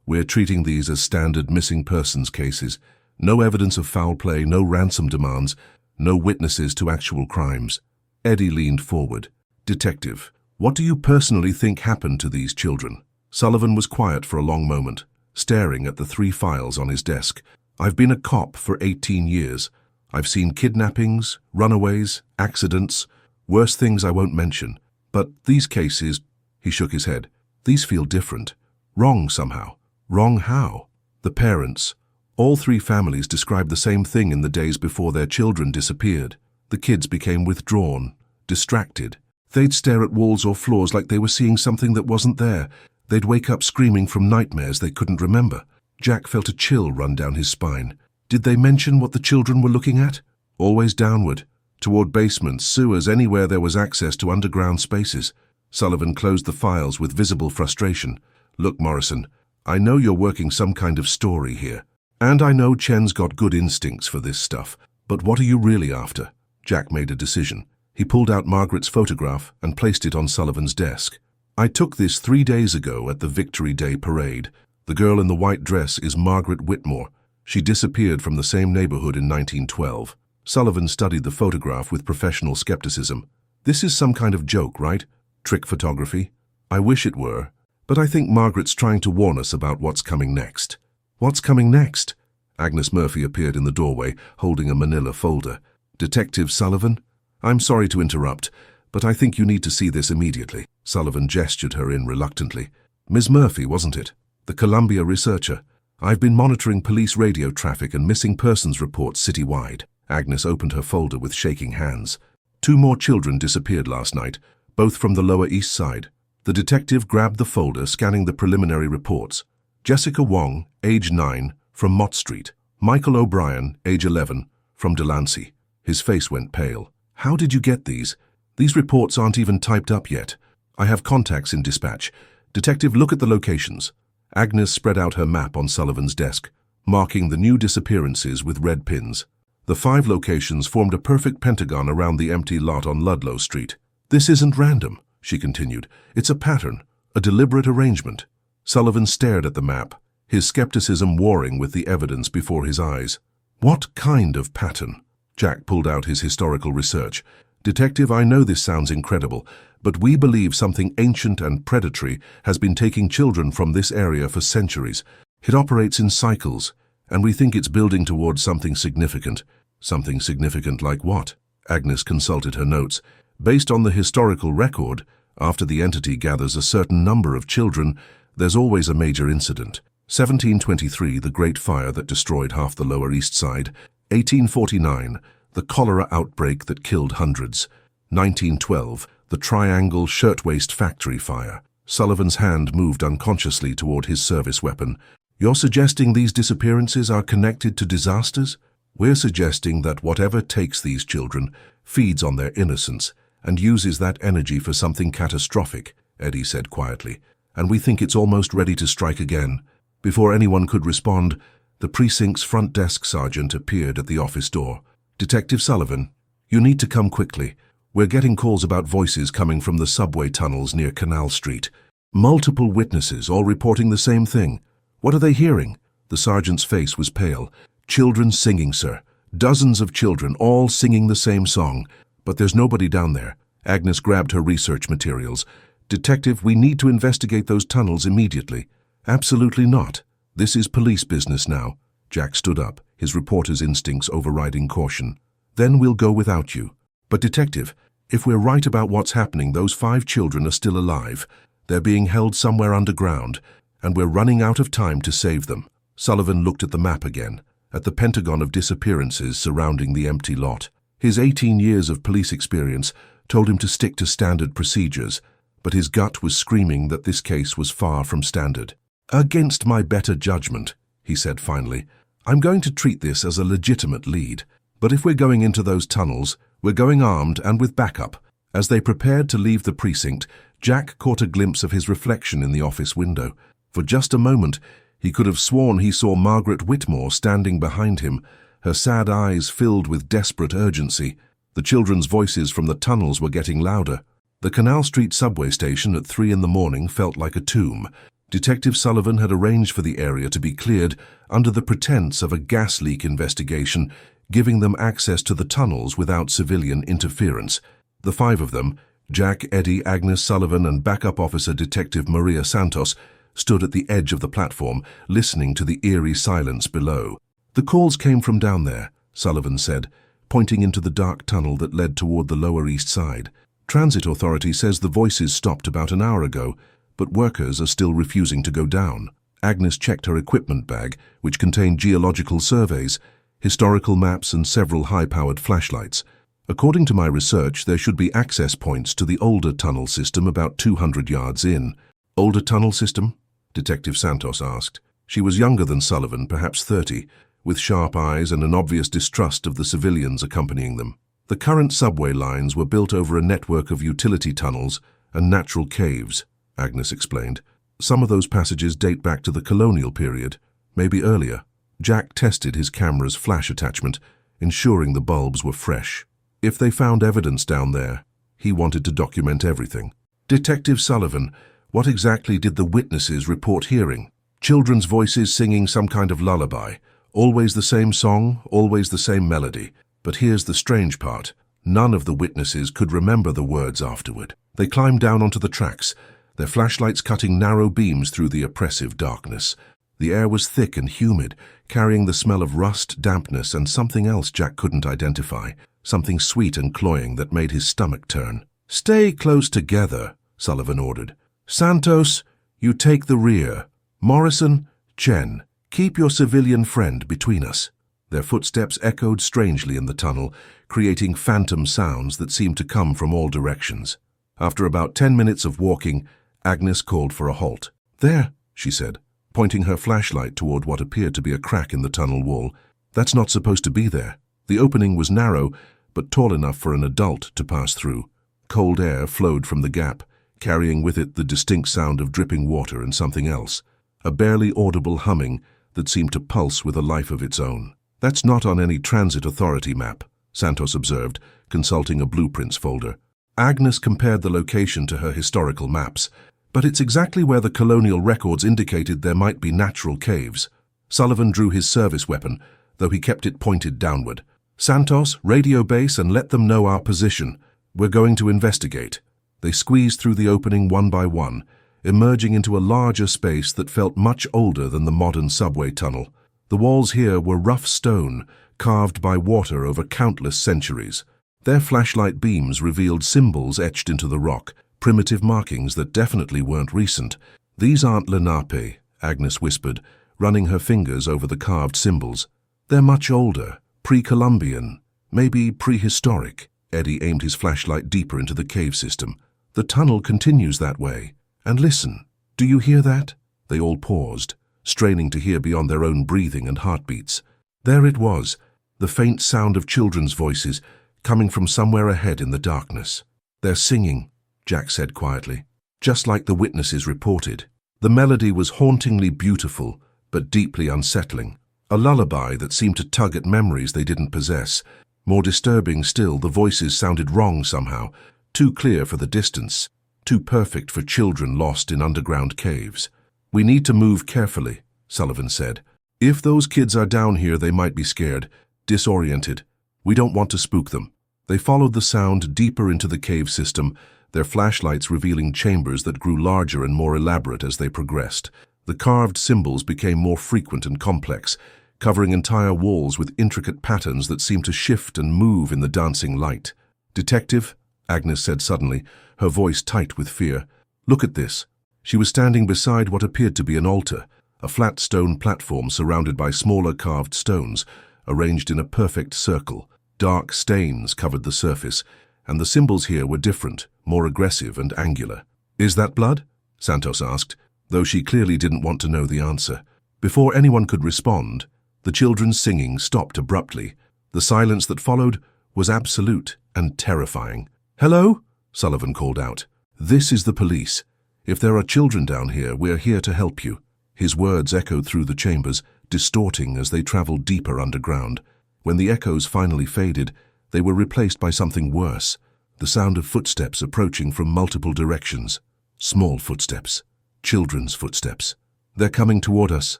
we're treating these as standard missing persons cases. No evidence of foul play, no ransom demands, no witnesses to actual crimes. Eddie leaned forward. Detective, what do you personally think happened to these children? Sullivan was quiet for a long moment, staring at the 3 files on his desk. I've been a cop for 18 years. I've seen kidnappings, runaways, accidents, worse things I won't mention. But these cases, he shook his head, these feel different. Wrong somehow. Wrong how? The parents, all 3 families described the same thing in the days before their children disappeared. The kids became withdrawn, distracted. They'd stare at walls or floors like they were seeing something that wasn't there. They'd wake up screaming from nightmares they couldn't remember. Jack felt a chill run down his spine. Did they mention what the children were looking at? Always downward, toward basements, sewers, anywhere there was access to underground spaces. Sullivan closed the files with visible frustration. Look, Morrison, I know you're working some kind of story here. And I know Chen's got good instincts for this stuff. But what are you really after? Jack made a decision. He pulled out Margaret's photograph and placed it on Sullivan's desk. I took this 3 days ago at the Victory Day parade. The girl in the white dress is Margaret Whitmore. She disappeared from the same neighborhood in 1912. Sullivan studied the photograph with professional skepticism. This is some kind of joke, right? Trick photography? I wish it were. But I think Margaret's trying to warn us about what's coming next. What's coming next? Agnes Murphy appeared in the doorway, holding a manila folder. Detective Sullivan? I'm sorry to interrupt, but I think you need to see this immediately. Sullivan gestured her in reluctantly. Ms. Murphy, wasn't it? The Columbia researcher. I've been monitoring police radio traffic and missing persons reports citywide. Agnes opened her folder with shaking hands. 2 more children disappeared last night, both from the Lower East Side. The detective grabbed the folder, scanning the preliminary reports. Jessica Wong, age 9, from Mott Street. Michael O'Brien, age 11, from Delancey. His face went pale. How did you get these? These reports aren't even typed up yet. I have contacts in dispatch. Detective, look at the locations. Agnes spread out her map on Sullivan's desk, marking the new disappearances with red pins. The 5 locations formed a perfect pentagon around the empty lot on Ludlow Street. This isn't random, she continued. It's a pattern, a deliberate arrangement. Sullivan stared at the map, his skepticism warring with the evidence before his eyes. What kind of pattern? Jack pulled out his historical research. Detective, I know this sounds incredible, but we believe something ancient and predatory has been taking children from this area for centuries. It operates in cycles, and we think it's building towards something significant. Something significant like what? Agnes consulted her notes. Based on the historical record, after the entity gathers a certain number of children, there's always a major incident. 1723, the Great Fire that destroyed half the Lower East Side. 1849, the cholera outbreak that killed hundreds. 1912, the Triangle Shirtwaist Factory fire. Sullivan's hand moved unconsciously toward his service weapon. You're suggesting these disappearances are connected to disasters? We're suggesting that whatever takes these children feeds on their innocence and uses that energy for something catastrophic, Eddie said quietly. And we think it's almost ready to strike again. Before anyone could respond, the precinct's front desk sergeant appeared at the office door. Detective Sullivan, you need to come quickly. We're getting calls about voices coming from the subway tunnels near Canal Street. Multiple witnesses, all reporting the same thing. What are they hearing? The sergeant's face was pale. Children singing, sir. Dozens of children, all singing the same song. But there's nobody down there. Agnes grabbed her research materials. Detective, we need to investigate those tunnels immediately. Absolutely not. This is police business now. Jack stood up, his reporter's instincts overriding caution. Then we'll go without you. But Detective, if we're right about what's happening, those 5 children are still alive. They're being held somewhere underground, and we're running out of time to save them. Sullivan looked at the map again, at the pentagon of disappearances surrounding the empty lot. His 18 years of police experience told him to stick to standard procedures, but his gut was screaming that this case was far from standard. "Against my better judgment," he said finally, "I'm going to treat this as a legitimate lead. But if we're going into those tunnels, we're going armed and with backup." As they prepared to leave the precinct, Jack caught a glimpse of his reflection in the office window. For just a moment, he could have sworn he saw Margaret Whitmore standing behind him, her sad eyes filled with desperate urgency. The children's voices from the tunnels were getting louder. The Canal Street subway station at 3 in the morning felt like a tomb. Detective Sullivan had arranged for the area to be cleared under the pretense of a gas leak investigation, giving them access to the tunnels without civilian interference. The 5 of them, Jack, Eddie, Agnes Sullivan, and backup officer Detective Maria Santos, stood at the edge of the platform, listening to the eerie silence below. "The calls came from down there," Sullivan said, pointing into the dark tunnel that led toward the Lower East Side. "Transit Authority says the voices stopped about an hour ago, but workers are still refusing to go down." Agnes checked her equipment bag, which contained geological surveys, historical maps, and several high-powered flashlights. "According to my research, there should be access points to the older tunnel system about 200 yards in." "Older tunnel system?" Detective Santos asked. She was younger than Sullivan, perhaps 30, with sharp eyes and an obvious distrust of the civilians accompanying them. "The current subway lines were built over a network of utility tunnels and natural caves," Agnes explained. "Some of those passages date back to the colonial period, maybe earlier." Jack tested his camera's flash attachment, ensuring the bulbs were fresh. If they found evidence down there, he wanted to document everything. "Detective Sullivan, what exactly did the witnesses report hearing?" "Children's voices singing some kind of lullaby. Always the same song, always the same melody. But here's the strange part. None of the witnesses could remember the words afterward. They climbed down onto the tracks, their flashlights cutting narrow beams through the oppressive darkness. The air was thick and humid, carrying the smell of rust, dampness, and something else Jack couldn't identify, something sweet and cloying that made his stomach turn. "Stay close together," Sullivan ordered. "Santos, you take the rear. Morrison, Chen, keep your civilian friend between us." Their footsteps echoed strangely in the tunnel, creating phantom sounds that seemed to come from all directions. After about 10 minutes of walking, Agnes called for a halt. "There," she said, pointing her flashlight toward what appeared to be a crack in the tunnel wall. "That's not supposed to be there." The opening was narrow, but tall enough for an adult to pass through. Cold air flowed from the gap, carrying with it the distinct sound of dripping water and something else, a barely audible humming that seemed to pulse with a life of its own. "That's not on any transit authority map," Santos observed, consulting a blueprints folder. Agnes compared the location to her historical maps. "But it's exactly where the colonial records indicated there might be natural caves." Sullivan drew his service weapon, though he kept it pointed downward. "Santos, radio base and let them know our position. We're going to investigate." They squeezed through the opening one by one, emerging into a larger space that felt much older than the modern subway tunnel. The walls here were rough stone, carved by water over countless centuries. Their flashlight beams revealed symbols etched into the rock, primitive markings that definitely weren't recent. "These aren't Lenape," Agnes whispered, running her fingers over the carved symbols. "They're much older, pre-Columbian, maybe prehistoric." Eddie aimed his flashlight deeper into the cave system. "The tunnel continues that way. And listen, do you hear that?" They all paused, straining to hear beyond their own breathing and heartbeats. There it was, the faint sound of children's voices, coming from somewhere ahead in the darkness. "They're singing," Jack said quietly, "just like the witnesses reported." The melody was hauntingly beautiful, but deeply unsettling. A lullaby that seemed to tug at memories they didn't possess. More disturbing still, the voices sounded wrong somehow, too clear for the distance, too perfect for children lost in underground caves. "We need to move carefully," Sullivan said. "If those kids are down here, they might be scared, disoriented. We don't want to spook them." They followed the sound deeper into the cave system, their flashlights revealing chambers that grew larger and more elaborate as they progressed. The carved symbols became more frequent and complex, covering entire walls with intricate patterns that seemed to shift and move in the dancing light. "Detective," Agnes said suddenly, her voice tight with fear. "Look at this." She was standing beside what appeared to be an altar, a flat stone platform surrounded by smaller carved stones, arranged in a perfect circle. Dark stains covered the surface, and the symbols here were different, more aggressive and angular. "Is that blood?" Santos asked, though she clearly didn't want to know the answer. Before anyone could respond, the children's singing stopped abruptly. The silence that followed was absolute and terrifying. "Hello?" Sullivan called out. "This is the police. If there are children down here, we're here to help you." His words echoed through the chambers, distorting as they traveled deeper underground. When the echoes finally faded, they were replaced by something worse, the sound of footsteps approaching from multiple directions. Small footsteps. Children's footsteps. "They're coming toward us,"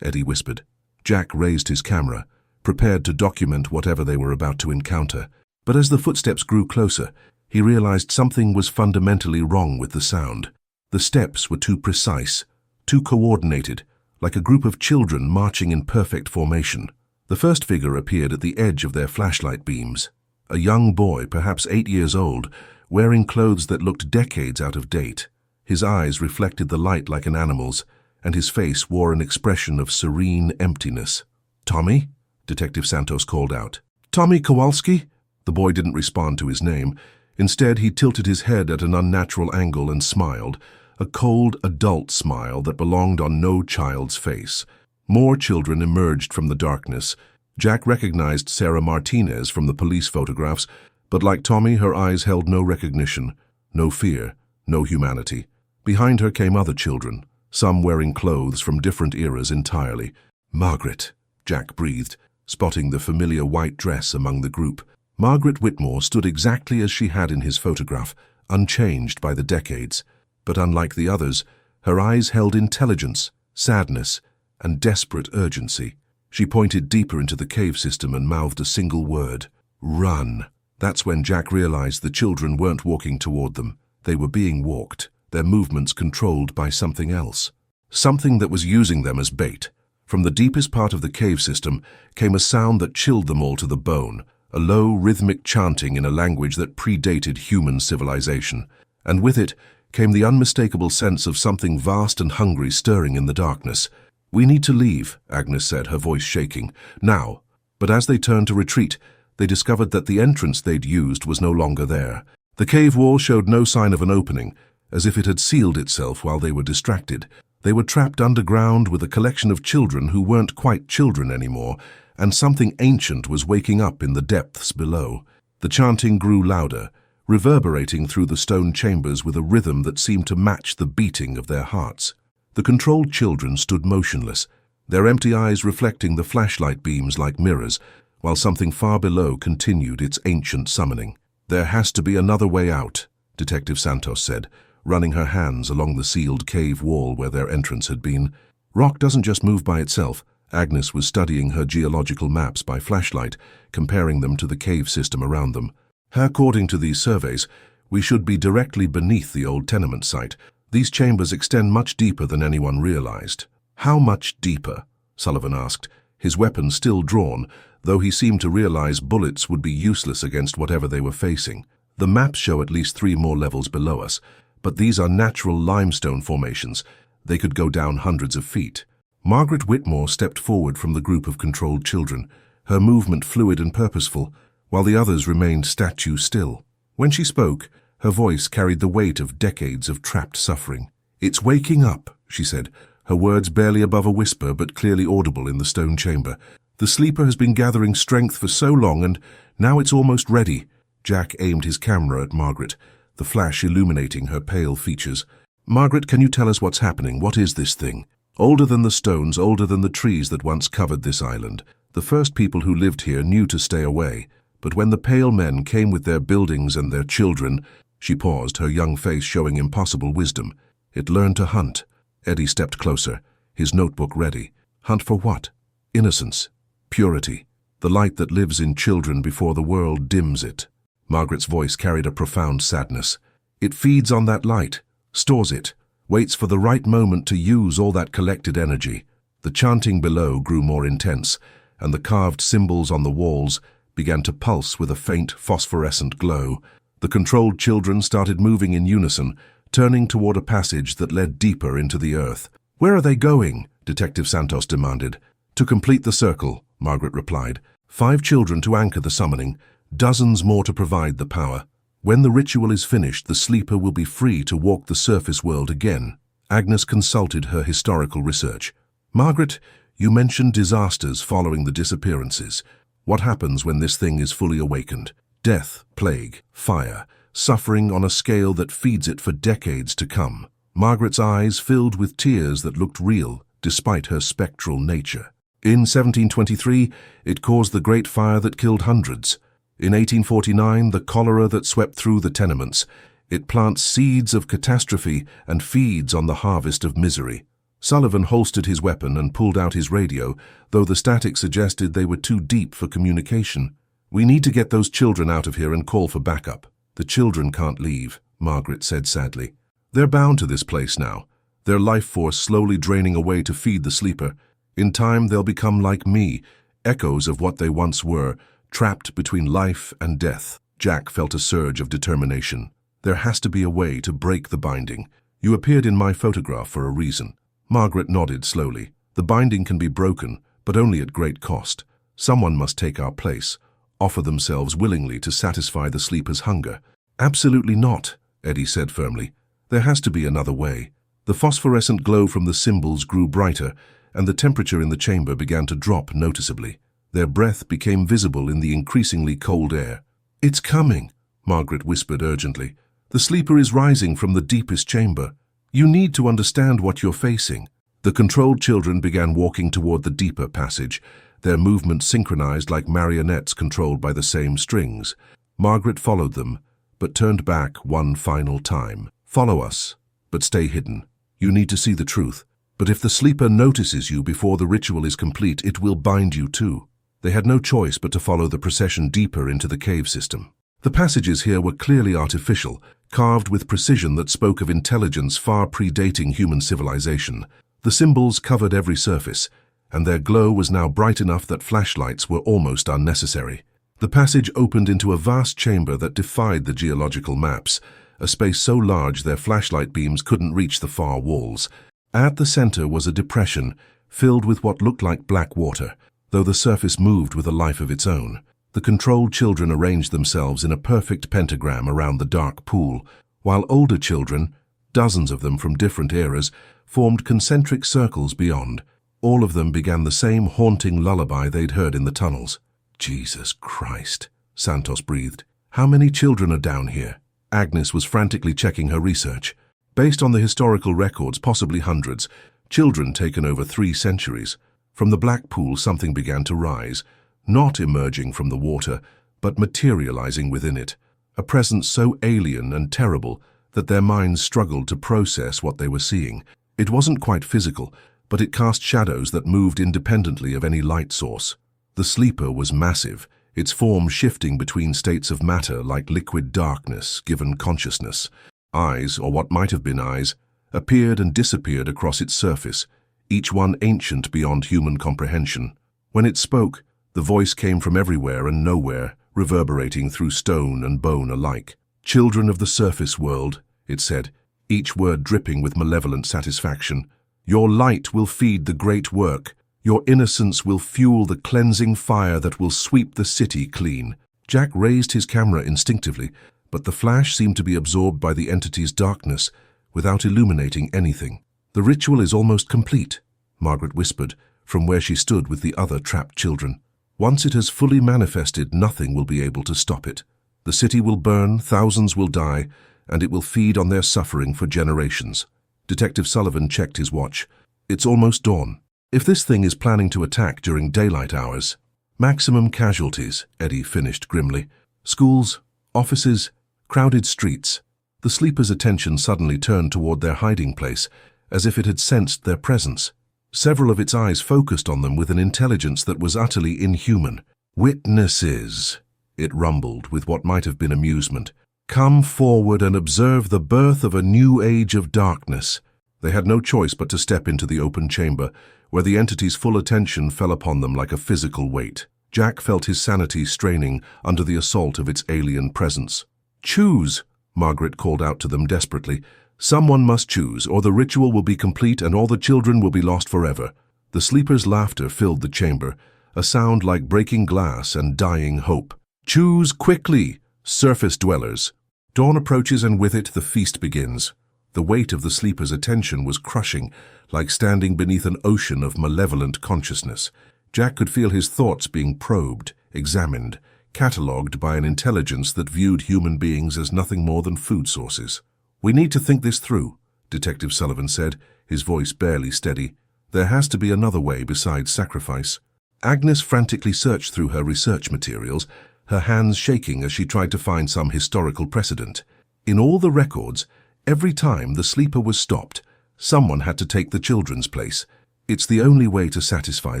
Eddie whispered. Jack raised his camera, prepared to document whatever they were about to encounter. But as the footsteps grew closer, he realized something was fundamentally wrong with the sound. The steps were too precise, too coordinated, like a group of children marching in perfect formation. The first figure appeared at the edge of their flashlight beams. A young boy, perhaps 8 years old, wearing clothes that looked decades out of date. His eyes reflected the light like an animal's, and his face wore an expression of serene emptiness. "Tommy?" Detective Santos called out. "Tommy Kowalski?" The boy didn't respond to his name. Instead, he tilted his head at an unnatural angle and smiled, a cold, adult smile that belonged on no child's face. More children emerged from the darkness. Jack recognized Sarah Martinez from the police photographs, but like Tommy, her eyes held no recognition, no fear, no humanity. Behind her came other children, some wearing clothes from different eras entirely. "Margaret," Jack breathed, spotting the familiar white dress among the group. Margaret Whitmore stood exactly as she had in his photograph, unchanged by the decades. But unlike the others, her eyes held intelligence, sadness, and desperate urgency. She pointed deeper into the cave system and mouthed a single word: "Run." That's when Jack realized the children weren't walking toward them. They were being walked, their movements controlled by something else. Something that was using them as bait. From the deepest part of the cave system came a sound that chilled them all to the bone, a low, rhythmic chanting in a language that predated human civilization. And with it came the unmistakable sense of something vast and hungry stirring in the darkness. "We need to leave," Agnes said, her voice shaking. "Now." But as they turned to retreat, they discovered that the entrance they'd used was no longer there. The cave wall showed no sign of an opening, as if it had sealed itself while they were distracted. They were trapped underground with a collection of children who weren't quite children anymore, and something ancient was waking up in the depths below. The chanting grew louder, reverberating through the stone chambers with a rhythm that seemed to match the beating of their hearts. The controlled children stood motionless, their empty eyes reflecting the flashlight beams like mirrors, while something far below continued its ancient summoning. "There has to be another way out," Detective Santos said, running her hands along the sealed cave wall where their entrance had been. "Rock doesn't just move by itself." Agnes was studying her geological maps by flashlight, comparing them to the cave system around them. "According to these surveys, we should be directly beneath the old tenement site. These chambers extend much deeper than anyone realized." "How much deeper?" Sullivan asked, his weapon still drawn, though he seemed to realize bullets would be useless against whatever they were facing. "The maps show at least 3 more levels below us, but these are natural limestone formations. They could go down hundreds of feet." Margaret Whitmore stepped forward from the group of controlled children, her movement fluid and purposeful, while the others remained statue still. When she spoke, her voice carried the weight of decades of trapped suffering. "It's waking up," she said, her words barely above a whisper but clearly audible in the stone chamber. "The sleeper has been gathering strength for so long, and now it's almost ready." Jack aimed his camera at Margaret, the flash illuminating her pale features. "Margaret, can you tell us what's happening? What is this thing? Older than the stones, older than the trees that once covered this island. The first people who lived here knew to stay away, but when the pale men came with their buildings and their children—" She paused, her young face showing impossible wisdom. "It learned to hunt." Eddie stepped closer, his notebook ready. "Hunt for what?" "Innocence. Purity. The light that lives in children before the world dims it." Margaret's voice carried a profound sadness. "It feeds on that light, stores it, waits for the right moment to use all that collected energy." The chanting below grew more intense, and the carved symbols on the walls began to pulse with a faint phosphorescent glow. The controlled children started moving in unison, turning toward a passage that led deeper into the earth. "Where are they going?" Detective Santos demanded. "To complete the circle," Margaret replied. 5 children to anchor the summoning, dozens more to provide the power. When the ritual is finished, the sleeper will be free to walk the surface world again. Agnes consulted her historical research. "Margaret, you mentioned disasters following the disappearances. What happens when this thing is fully awakened? Death, plague, fire, suffering on a scale that feeds it for decades to come." Margaret's eyes filled with tears that looked real, despite her spectral nature. In 1723, it caused the Great Fire that killed hundreds. In 1849, the cholera that swept through the tenements. It plants seeds of catastrophe and feeds on the harvest of misery. Sullivan holstered his weapon and pulled out his radio, though the static suggested they were too deep for communication. "We need to get those children out of here and call for backup." "The children can't leave," Margaret said sadly. "They're bound to this place now, their life force slowly draining away to feed the sleeper. In time, they'll become like me, echoes of what they once were, trapped between life and death." Jack felt a surge of determination. "There has to be a way to break the binding. You appeared in my photograph for a reason." Margaret nodded slowly. "The binding can be broken, but only at great cost. Someone must take our place, offer themselves willingly to satisfy the sleeper's hunger." "Absolutely not," Eddie said firmly. "There has to be another way." The phosphorescent glow from the symbols grew brighter, and the temperature in the chamber began to drop noticeably. Their breath became visible in the increasingly cold air. "It's coming," Margaret whispered urgently. "The sleeper is rising from the deepest chamber. You need to understand what you're facing." The controlled children began walking toward the deeper passage, their movements synchronized like marionettes controlled by the same strings. Margaret followed them, but turned back one final time. "Follow us, but stay hidden. You need to see the truth. But if the sleeper notices you before the ritual is complete, it will bind you too." They had no choice but to follow the procession deeper into the cave system. The passages here were clearly artificial, carved with precision that spoke of intelligence far predating human civilization. The symbols covered every surface, and their glow was now bright enough that flashlights were almost unnecessary. The passage opened into a vast chamber that defied the geological maps, a space so large their flashlight beams couldn't reach the far walls. At the center was a depression, filled with what looked like black water, though the surface moved with a life of its own. The controlled children arranged themselves in a perfect pentagram around the dark pool, while older children, dozens of them from different eras, formed concentric circles beyond. All of them began the same haunting lullaby they'd heard in the tunnels. "Jesus Christ," Santos breathed. "How many children are down here?" Agnes was frantically checking her research. Based on the historical records, possibly hundreds, children taken over 3 centuries. From the black pool, something began to rise, not emerging from the water, but materializing within it, a presence so alien and terrible that their minds struggled to process what they were seeing. It wasn't quite physical, but it cast shadows that moved independently of any light source. The sleeper was massive, its form shifting between states of matter like liquid darkness given consciousness. Eyes, or what might have been eyes, appeared and disappeared across its surface, each one ancient beyond human comprehension. When it spoke, the voice came from everywhere and nowhere, reverberating through stone and bone alike. "Children of the surface world," it said, each word dripping with malevolent satisfaction. "Your light will feed the great work. Your innocence will fuel the cleansing fire that will sweep the city clean." Jack raised his camera instinctively, but the flash seemed to be absorbed by the entity's darkness, without illuminating anything. "The ritual is almost complete," Margaret whispered, from where she stood with the other trapped children. "Once it has fully manifested, nothing will be able to stop it. The city will burn, thousands will die, and it will feed on their suffering for generations." Detective Sullivan checked his watch. "It's almost dawn. If this thing is planning to attack during daylight hours..." "Maximum casualties," Eddie finished grimly. "Schools, offices, crowded streets." The sleeper's attention suddenly turned toward their hiding place, as if it had sensed their presence. Several of its eyes focused on them with an intelligence that was utterly inhuman. "Witnesses," it rumbled with what might have been amusement. "Come forward and observe the birth of a new age of darkness." They had no choice but to step into the open chamber, where the entity's full attention fell upon them like a physical weight. Jack felt his sanity straining under the assault of its alien presence. Choose, Margaret called out to them desperately. Someone must choose, or the ritual will be complete and all the children will be lost forever. The sleepers' laughter filled the chamber, a sound like breaking glass and dying hope. Choose quickly, surface dwellers. Dawn approaches and with it the feast begins. The weight of the sleepers' attention was crushing, like standing beneath an ocean of malevolent consciousness. Jack could feel his thoughts being probed, examined, catalogued by an intelligence that viewed human beings as nothing more than food sources. "We need to think this through," Detective Sullivan said, his voice barely steady. "There has to be another way besides sacrifice." Agnes frantically searched through her research materials, her hands shaking as she tried to find some historical precedent. In all the records, every time the sleeper was stopped, someone had to take the children's place. "It's the only way to satisfy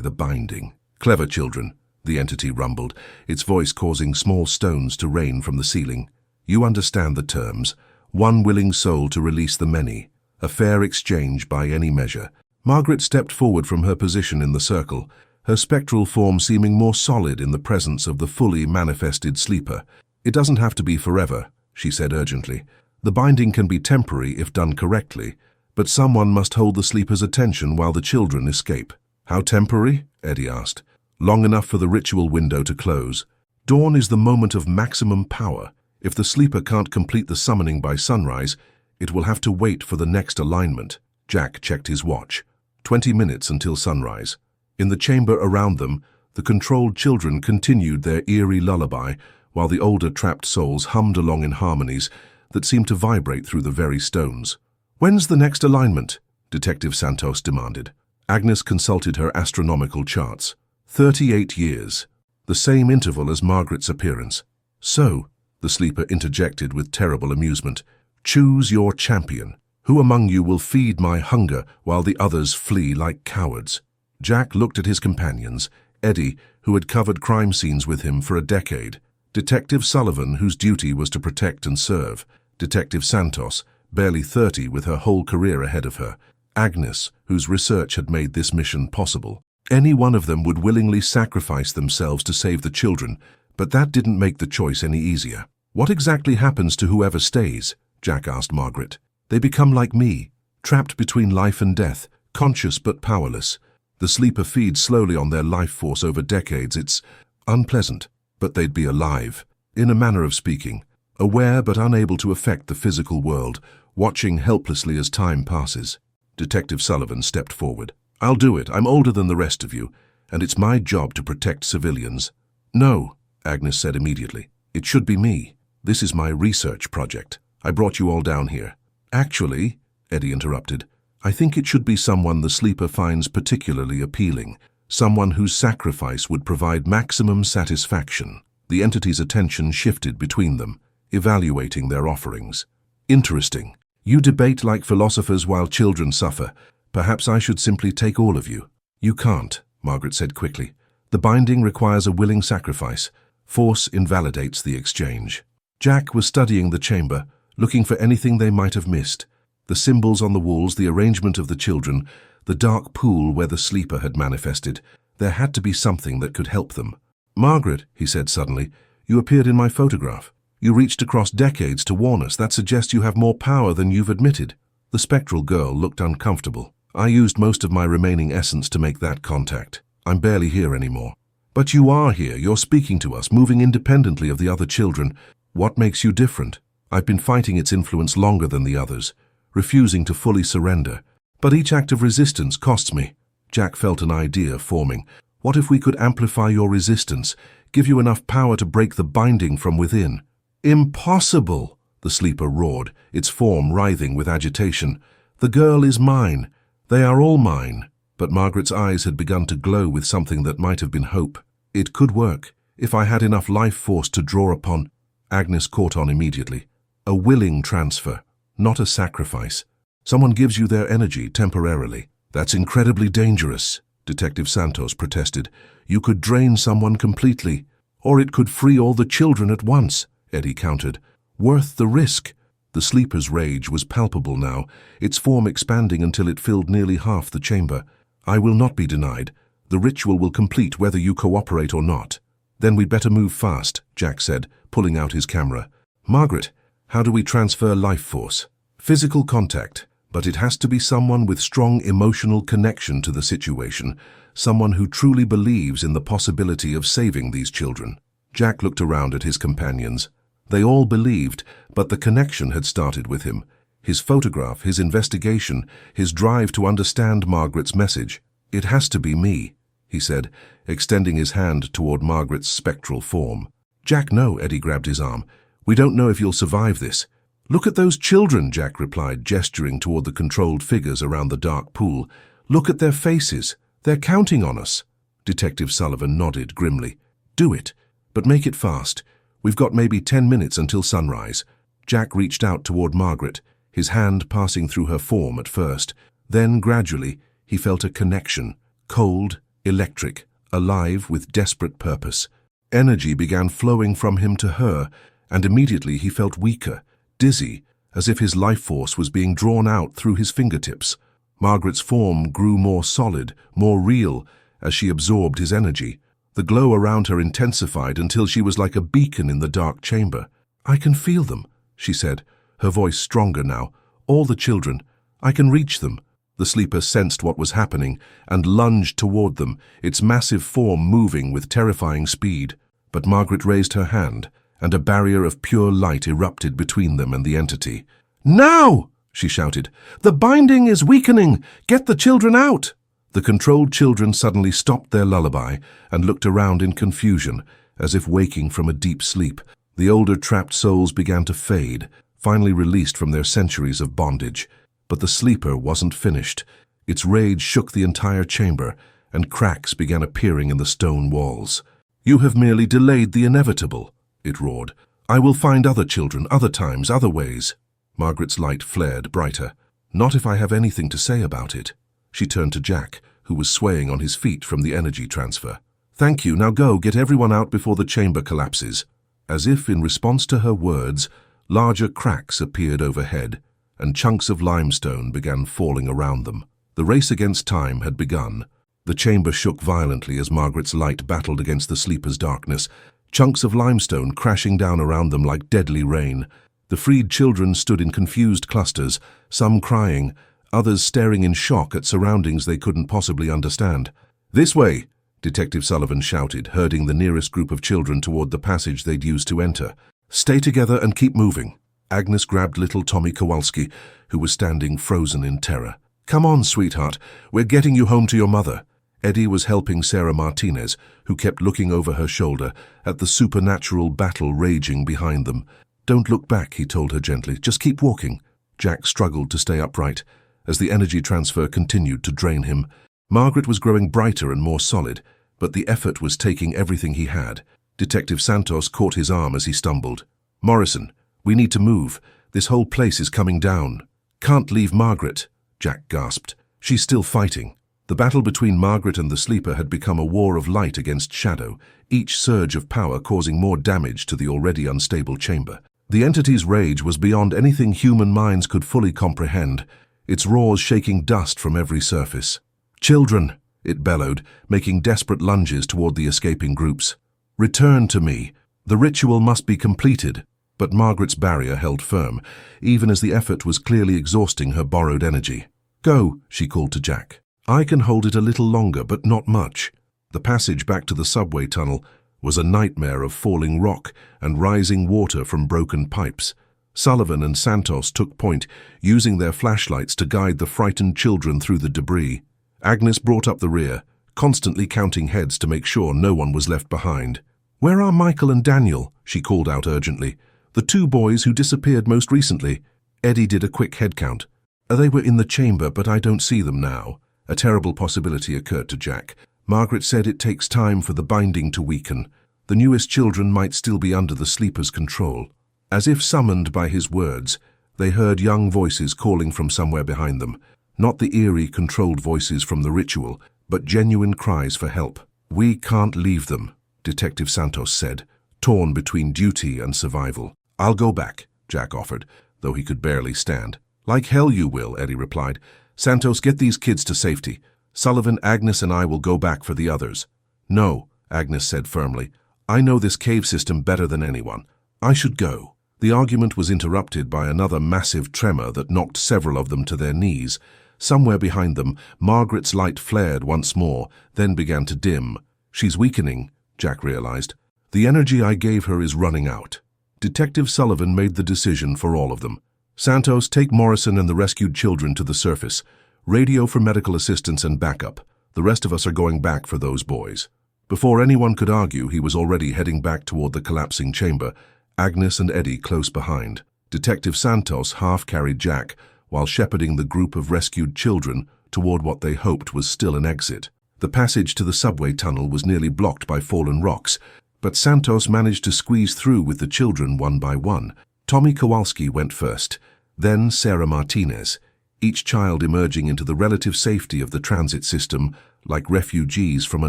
the binding." "Clever children," the entity rumbled, its voice causing small stones to rain from the ceiling. "You understand the terms. One willing soul to release the many. A fair exchange by any measure." Margaret stepped forward from her position in the circle, her spectral form seeming more solid in the presence of the fully manifested sleeper. "It doesn't have to be forever," she said urgently. "The binding can be temporary if done correctly, but someone must hold the sleeper's attention while the children escape." "How temporary?" Eddie asked. "Long enough for the ritual window to close. Dawn is the moment of maximum power. If the sleeper can't complete the summoning by sunrise, it will have to wait for the next alignment." Jack checked his watch. 20 minutes until sunrise. In the chamber around them, the controlled children continued their eerie lullaby, while the older trapped souls hummed along in harmonies that seemed to vibrate through the very stones. "When's the next alignment?" Detective Santos demanded. Agnes consulted her astronomical charts. 38 years. The same interval as Margaret's appearance. "So," the sleeper interjected with terrible amusement, "choose your champion. Who among you will feed my hunger while the others flee like cowards?" Jack looked at his companions, Eddie, who had covered crime scenes with him for a decade, Detective Sullivan, whose duty was to protect and serve, Detective Santos, barely 30 with her whole career ahead of her, Agnes, whose research had made this mission possible. Any one of them would willingly sacrifice themselves to save the children, but that didn't make the choice any easier. "What exactly happens to whoever stays?" Jack asked Margaret. "They become like me, trapped between life and death, conscious but powerless. The sleeper feeds slowly on their life force over decades. It's unpleasant, but they'd be alive, in a manner of speaking, aware but unable to affect the physical world, watching helplessly as time passes." Detective Sullivan stepped forward. "I'll do it. I'm older than the rest of you, and it's my job to protect civilians." "No," Agnes said immediately. "It should be me. This is my research project. I brought you all down here." "Actually," Eddie interrupted, "I think it should be someone the sleeper finds particularly appealing, someone whose sacrifice would provide maximum satisfaction." The entity's attention shifted between them, evaluating their offerings. "Interesting. You debate like philosophers while children suffer. Perhaps I should simply take all of you." "You can't," Margaret said quickly. "The binding requires a willing sacrifice. Force invalidates the exchange." Jack was studying the chamber, looking for anything they might have missed. The symbols on the walls, the arrangement of the children, the dark pool where the sleeper had manifested. There had to be something that could help them. "Margaret," he said suddenly, "you appeared in my photograph. You reached across decades to warn us. That suggests you have more power than you've admitted." The spectral girl looked uncomfortable. "I used most of my remaining essence to make that contact. I'm barely here anymore." "But you are here. You're speaking to us, moving independently of the other children. What makes you different?" "I've been fighting its influence longer than the others, refusing to fully surrender. But each act of resistance costs me." Jack felt an idea forming. "What if we could amplify your resistance, give you enough power to break the binding from within?" "Impossible!" the sleeper roared, its form writhing with agitation. "The girl is mine. They are all mine." But Margaret's eyes had begun to glow with something that might have been hope. "It could work, if I had enough life force to draw upon." Agnes caught on immediately. "A willing transfer, not a sacrifice. Someone gives you their energy temporarily." "That's incredibly dangerous," Detective Santos protested. "You could drain someone completely. Or it could free all the children at once," Eddie countered. "Worth the risk." The sleeper's rage was palpable now, its form expanding until it filled nearly half the chamber. "I will not be denied. The ritual will complete whether you cooperate or not." "Then we'd better move fast," Jack said, pulling out his camera. Margaret, how do we transfer life force? Physical contact, but it has to be someone with strong emotional connection to the situation, someone who truly believes in the possibility of saving these children. Jack looked around at his companions. They all believed, but the connection had started with him. His photograph, his investigation, his drive to understand Margaret's message. It has to be me, he said, extending his hand toward Margaret's spectral form. Jack, no, Eddie grabbed his arm. We don't know if you'll survive this. Look at those children, Jack replied, gesturing toward the controlled figures around the dark pool. Look at their faces. They're counting on us. Detective Sullivan nodded grimly. Do it, but make it fast. We've got maybe 10 minutes until sunrise. Jack reached out toward Margaret, his hand passing through her form at first. Then, gradually, he felt a connection, cold, electric, alive with desperate purpose. Energy began flowing from him to her, and immediately he felt weaker, dizzy, as if his life force was being drawn out through his fingertips. Margaret's form grew more solid, more real, as she absorbed his energy. The glow around her intensified until she was like a beacon in the dark chamber. I can feel them, she said, her voice stronger now. All the children. I can reach them. The sleeper sensed what was happening and lunged toward them, its massive form moving with terrifying speed. But Margaret raised her hand, and a barrier of pure light erupted between them and the entity. Now! She shouted. The binding is weakening! Get the children out! The controlled children suddenly stopped their lullaby and looked around in confusion, as if waking from a deep sleep. The older trapped souls began to fade, finally released from their centuries of bondage. But the sleeper wasn't finished. Its rage shook the entire chamber, and cracks began appearing in the stone walls. You have merely delayed the inevitable, it roared. I will find other children, other times, other ways. Margaret's light flared brighter. Not if I have anything to say about it. She turned to Jack, who was swaying on his feet from the energy transfer. Thank you, now go, get everyone out before the chamber collapses. As if in response to her words, larger cracks appeared overhead, and chunks of limestone began falling around them. The race against time had begun. The chamber shook violently as Margaret's light battled against the sleeper's darkness, chunks of limestone crashing down around them like deadly rain. The freed children stood in confused clusters, some crying, others staring in shock at surroundings they couldn't possibly understand. This way, Detective Sullivan shouted, herding the nearest group of children toward the passage they'd used to enter. Stay together and keep moving. Agnes grabbed little Tommy Kowalski, who was standing frozen in terror. Come on, sweetheart, we're getting you home to your mother. Eddie was helping Sarah Martinez, who kept looking over her shoulder at the supernatural battle raging behind them. Don't look back, he told her gently. Just keep walking. Jack struggled to stay upright as the energy transfer continued to drain him. Margaret was growing brighter and more solid, but the effort was taking everything he had. Detective Santos caught his arm as he stumbled. Morrison, we need to move. This whole place is coming down. Can't leave Margaret, Jack gasped. She's still fighting. The battle between Margaret and the sleeper had become a war of light against shadow, each surge of power causing more damage to the already unstable chamber. The entity's rage was beyond anything human minds could fully comprehend, its roars shaking dust from every surface. Children, it bellowed, making desperate lunges toward the escaping groups. Return to me. The ritual must be completed. But Margaret's barrier held firm, even as the effort was clearly exhausting her borrowed energy. Go, she called to Jack. I can hold it a little longer, but not much. The passage back to the subway tunnel was a nightmare of falling rock and rising water from broken pipes. Sullivan and Santos took point, using their flashlights to guide the frightened children through the debris. Agnes brought up the rear, constantly counting heads to make sure no one was left behind. Where are Michael and Daniel? She called out urgently. The two boys who disappeared most recently. Eddie did a quick head count. They were in the chamber, but I don't see them now. A terrible possibility occurred to Jack. Margaret said it takes time for the binding to weaken. The newest children might still be under the sleeper's control. As if summoned by his words, they heard young voices calling from somewhere behind them. Not the eerie, controlled voices from the ritual, but genuine cries for help. We can't leave them, Detective Santos said, torn between duty and survival. I'll go back, Jack offered, though he could barely stand. Like hell you will, Eddie replied. Santos, get these kids to safety. Sullivan, Agnes, and I will go back for the others. No, Agnes said firmly. I know this cave system better than anyone. I should go. The argument was interrupted by another massive tremor that knocked several of them to their knees. Somewhere behind them, Margaret's light flared once more, then began to dim. "She's weakening," Jack realized. "The energy I gave her is running out." Detective Sullivan made the decision for all of them. "Santos, take Morrison and the rescued children to the surface. Radio for medical assistance and backup. The rest of us are going back for those boys." Before anyone could argue, he was already heading back toward the collapsing chamber, Agnes and Eddie close behind. Detective Santos half-carried Jack, while shepherding the group of rescued children toward what they hoped was still an exit. The passage to the subway tunnel was nearly blocked by fallen rocks, but Santos managed to squeeze through with the children one by one. Tommy Kowalski went first, then Sarah Martinez, each child emerging into the relative safety of the transit system like refugees from a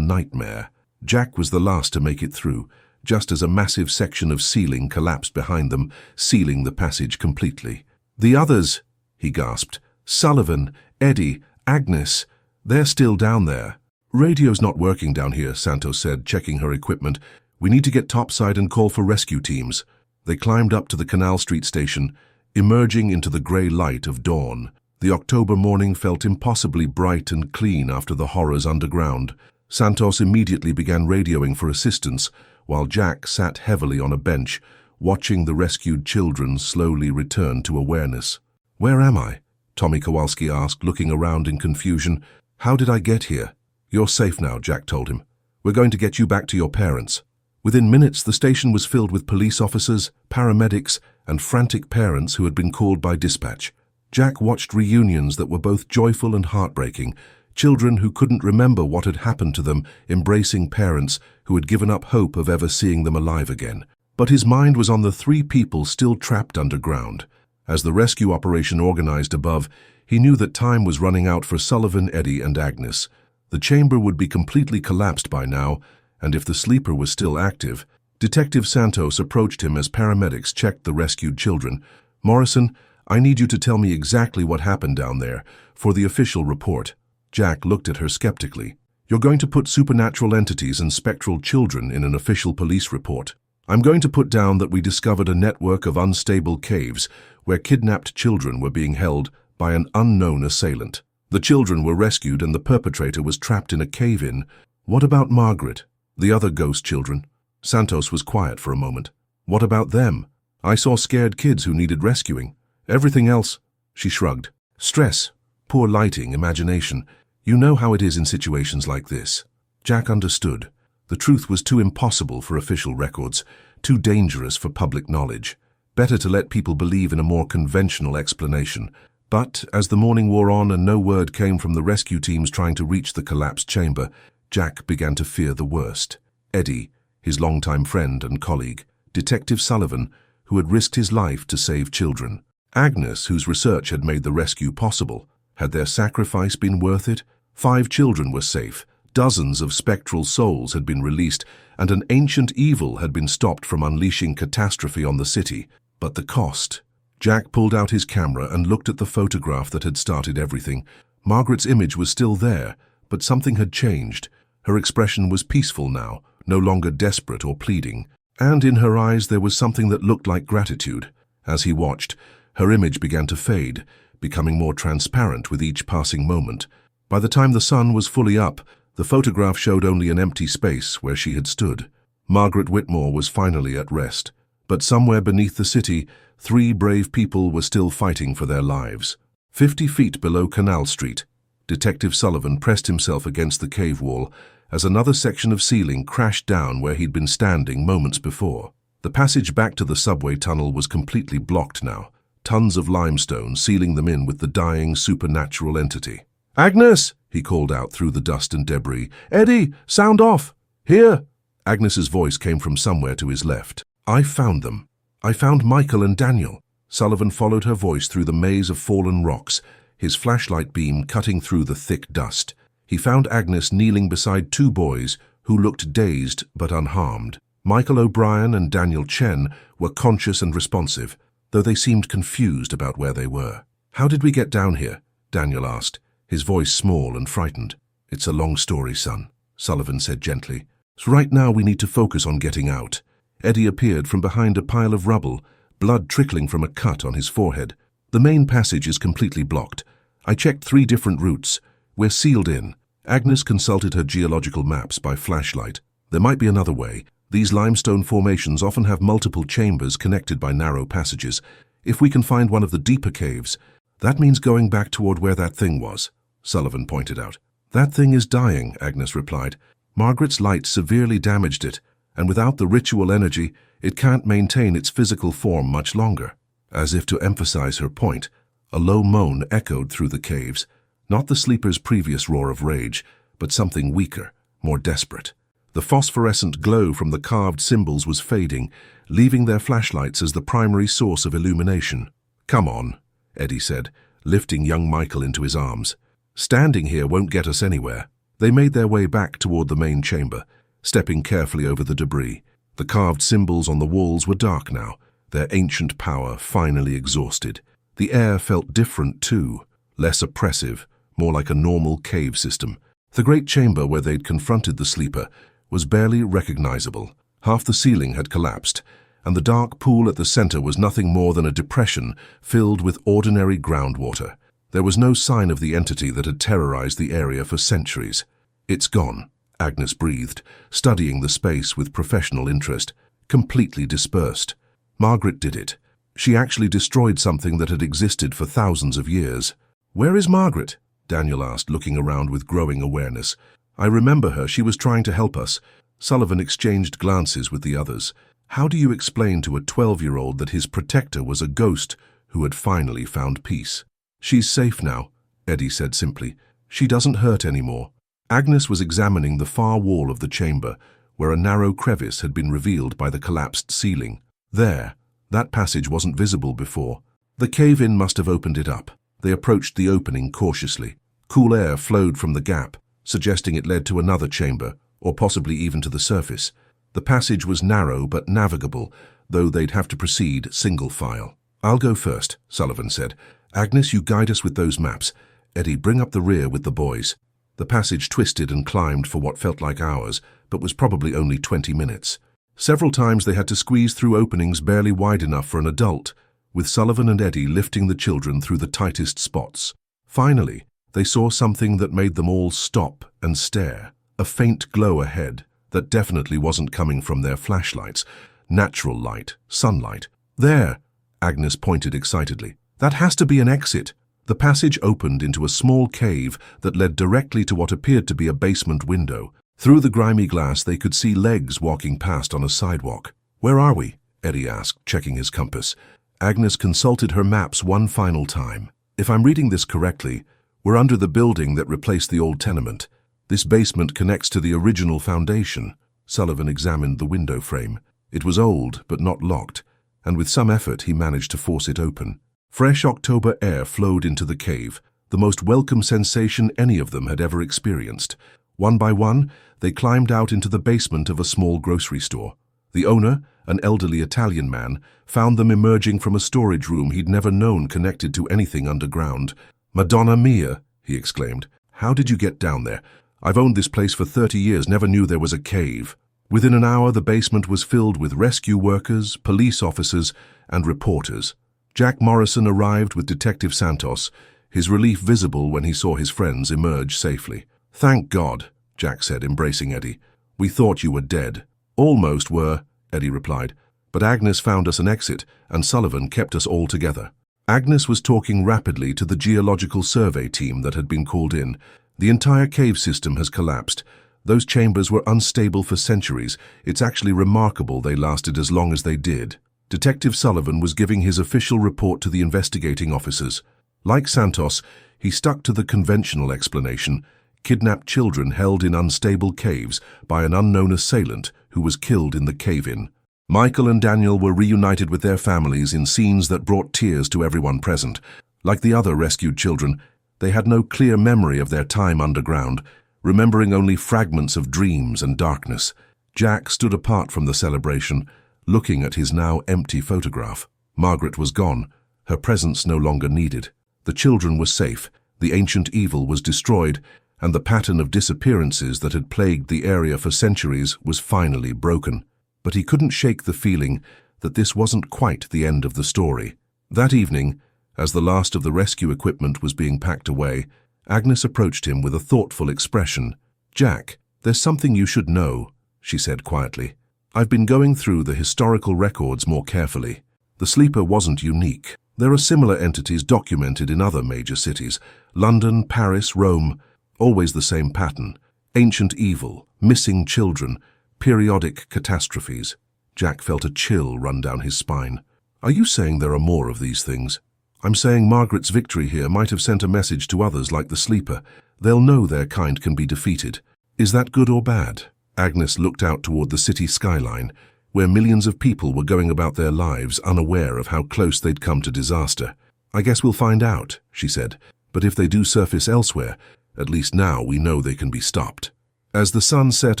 nightmare. Jack was the last to make it through, just as a massive section of ceiling collapsed behind them, sealing the passage completely. "The others," he gasped. "Sullivan, Eddie, Agnes, they're still down there." "Radio's not working down here," Santos said, checking her equipment. "We need to get topside and call for rescue teams." They climbed up to the Canal Street station, emerging into the grey light of dawn. The October morning felt impossibly bright and clean after the horrors underground. Santos immediately began radioing for assistance, while Jack sat heavily on a bench, watching the rescued children slowly return to awareness. "Where am I?" Tommy Kowalski asked, looking around in confusion. "How did I get here?" "You're safe now," Jack told him. "We're going to get you back to your parents." Within minutes, the station was filled with police officers, paramedics, and frantic parents who had been called by dispatch. Jack watched reunions that were both joyful and heartbreaking, children who couldn't remember what had happened to them, embracing parents who had given up hope of ever seeing them alive again. But his mind was on the 3 people still trapped underground. As the rescue operation organized above, he knew that time was running out for Sullivan, Eddie, and Agnes. The chamber would be completely collapsed by now, and if the sleeper was still active, Detective Santos approached him as paramedics checked the rescued children. "Morrison, I need you to tell me exactly what happened down there for the official report." Jack looked at her skeptically. "You're going to put supernatural entities and spectral children in an official police report. I'm going to put down that we discovered a network of unstable caves where kidnapped children were being held by an unknown assailant. The children were rescued and the perpetrator was trapped in a cave-in. What about Margaret? The other ghost children?" Santos was quiet for a moment. "What about them? I saw scared kids who needed rescuing. Everything else," she shrugged. "Stress, poor lighting, imagination. You know how it is in situations like this." Jack understood. The truth was too impossible for official records, too dangerous for public knowledge. Better to let people believe in a more conventional explanation. But as the morning wore on and no word came from the rescue teams trying to reach the collapsed chamber, Jack began to fear the worst. Eddie, his longtime friend and colleague, Detective Sullivan, who had risked his life to save children. Agnes, whose research had made the rescue possible. Had their sacrifice been worth it? 5 children were safe, dozens of spectral souls had been released, and an ancient evil had been stopped from unleashing catastrophe on the city. But the cost? Jack pulled out his camera and looked at the photograph that had started everything. Margaret's image was still there, but something had changed. Her expression was peaceful now, no longer desperate or pleading, and in her eyes there was something that looked like gratitude. As he watched, her image began to fade, becoming more transparent with each passing moment. By the time the sun was fully up, the photograph showed only an empty space where she had stood. Margaret Whitmore was finally at rest, but somewhere beneath the city, 3 brave people were still fighting for their lives. 50 feet below Canal Street, Detective Sullivan pressed himself against the cave wall as another section of ceiling crashed down where he'd been standing moments before. The passage back to the subway tunnel was completely blocked now, tons of limestone sealing them in with the dying supernatural entity. "Agnes!" he called out through the dust and debris. "Eddie, sound off! Here!" Agnes's voice came from somewhere to his left. "I found them. I found Michael and Daniel." Sullivan followed her voice through the maze of fallen rocks, his flashlight beam cutting through the thick dust. He found Agnes kneeling beside 2 boys who looked dazed but unharmed. Michael O'Brien and Daniel Chen were conscious and responsive, though they seemed confused about where they were. "How did we get down here?" Daniel asked, his voice small and frightened. "It's a long story, son," Sullivan said gently. "So right now we need to focus on getting out." Eddie appeared from behind a pile of rubble, blood trickling from a cut on his forehead. The main passage is completely blocked. I checked 3 different routes. We're sealed in. Agnes consulted her geological maps by flashlight. There might be another way. These limestone formations often have multiple chambers connected by narrow passages. If we can find one of the deeper caves, that means going back toward where that thing was, Sullivan pointed out. That thing is dying, Agnes replied. Margaret's light severely damaged it, and without the ritual energy, it can't maintain its physical form much longer. As if to emphasize her point, a low moan echoed through the caves, not the sleeper's previous roar of rage, but something weaker, more desperate. The phosphorescent glow from the carved symbols was fading, leaving their flashlights as the primary source of illumination. Come on, Eddie said, lifting young Michael into his arms. Standing here won't get us anywhere. They made their way back toward the main chamber, stepping carefully over the debris. The carved symbols on the walls were dark now, their ancient power finally exhausted. The air felt different too, less oppressive, more like a normal cave system. The great chamber where they'd confronted the sleeper was barely recognizable. Half the ceiling had collapsed, and the dark pool at the center was nothing more than a depression filled with ordinary groundwater. There was no sign of the entity that had terrorized the area for centuries. It's gone, Agnes breathed, studying the space with professional interest. Completely dispersed. Margaret did it. She actually destroyed something that had existed for thousands of years. Where is Margaret? Daniel asked, looking around with growing awareness. I remember her. She was trying to help us. Sullivan exchanged glances with the others. How do you explain to a 12-year-old that his protector was a ghost who had finally found peace? She's safe now, Eddie said simply. She doesn't hurt anymore. Agnes was examining the far wall of the chamber, where a narrow crevice had been revealed by the collapsed ceiling. There, that passage wasn't visible before. The cave-in must have opened it up. They approached the opening cautiously. Cool air flowed from the gap, suggesting it led to another chamber, or possibly even to the surface. The passage was narrow but navigable, though they'd have to proceed single file. I'll go first, Sullivan said. Agnes, you guide us with those maps. Eddie, bring up the rear with the boys. The passage twisted and climbed for what felt like hours, but was probably only 20 minutes. Several times they had to squeeze through openings barely wide enough for an adult, with Sullivan and Eddie lifting the children through the tightest spots. Finally, they saw something that made them all stop and stare. A faint glow ahead that definitely wasn't coming from their flashlights. Natural light, sunlight. There, Agnes pointed excitedly. That has to be an exit. The passage opened into a small cave that led directly to what appeared to be a basement window. Through the grimy glass, they could see legs walking past on a sidewalk. Where are we? Eddie asked, checking his compass. Agnes consulted her maps one final time. If I'm reading this correctly, we're under the building that replaced the old tenement. This basement connects to the original foundation. Sullivan examined the window frame. It was old, but not locked, and with some effort he managed to force it open. Fresh October air flowed into the cave, the most welcome sensation any of them had ever experienced. One by one, they climbed out into the basement of a small grocery store. The owner, an elderly Italian man, found them emerging from a storage room he'd never known connected to anything underground. Madonna mia, he exclaimed. How did you get down there? I've owned this place for 30 years, never knew there was a cave. Within an hour, the basement was filled with rescue workers, police officers, and reporters. Jack Morrison arrived with Detective Santos, his relief visible when he saw his friends emerge safely. Thank God, Jack said, embracing Eddie. We thought you were dead. Almost were, Eddie replied, but Agnes found us an exit, and Sullivan kept us all together. Agnes was talking rapidly to the geological survey team that had been called in. The entire cave system has collapsed. Those chambers were unstable for centuries. It's actually remarkable they lasted as long as they did. Detective Sullivan was giving his official report to the investigating officers. Like Santos, he stuck to the conventional explanation: kidnapped children held in unstable caves by an unknown assailant who was killed in the cave-in. Michael and Daniel were reunited with their families in scenes that brought tears to everyone present. Like the other rescued children, they had no clear memory of their time underground, remembering only fragments of dreams and darkness. Jack stood apart from the celebration, looking at his now empty photograph. Margaret was gone, her presence no longer needed. The children were safe, the ancient evil was destroyed, and the pattern of disappearances that had plagued the area for centuries was finally broken. But he couldn't shake the feeling that this wasn't quite the end of the story. That evening, as the last of the rescue equipment was being packed away, Agnes approached him with a thoughtful expression. "Jack, there's something you should know," she said quietly. "I've been going through the historical records more carefully. The sleeper wasn't unique. There are similar entities documented in other major cities: London, Paris, Rome, always the same pattern. Ancient evil, missing children, periodic catastrophes." Jack felt a chill run down his spine. "Are you saying there are more of these things?" "I'm saying Margaret's victory here might have sent a message to others like the sleeper. They'll know their kind can be defeated. Is that good or bad?" Agnes looked out toward the city skyline, where millions of people were going about their lives unaware of how close they'd come to disaster. "I guess we'll find out," she said. "But if they do surface elsewhere, at least now we know they can be stopped." As the sun set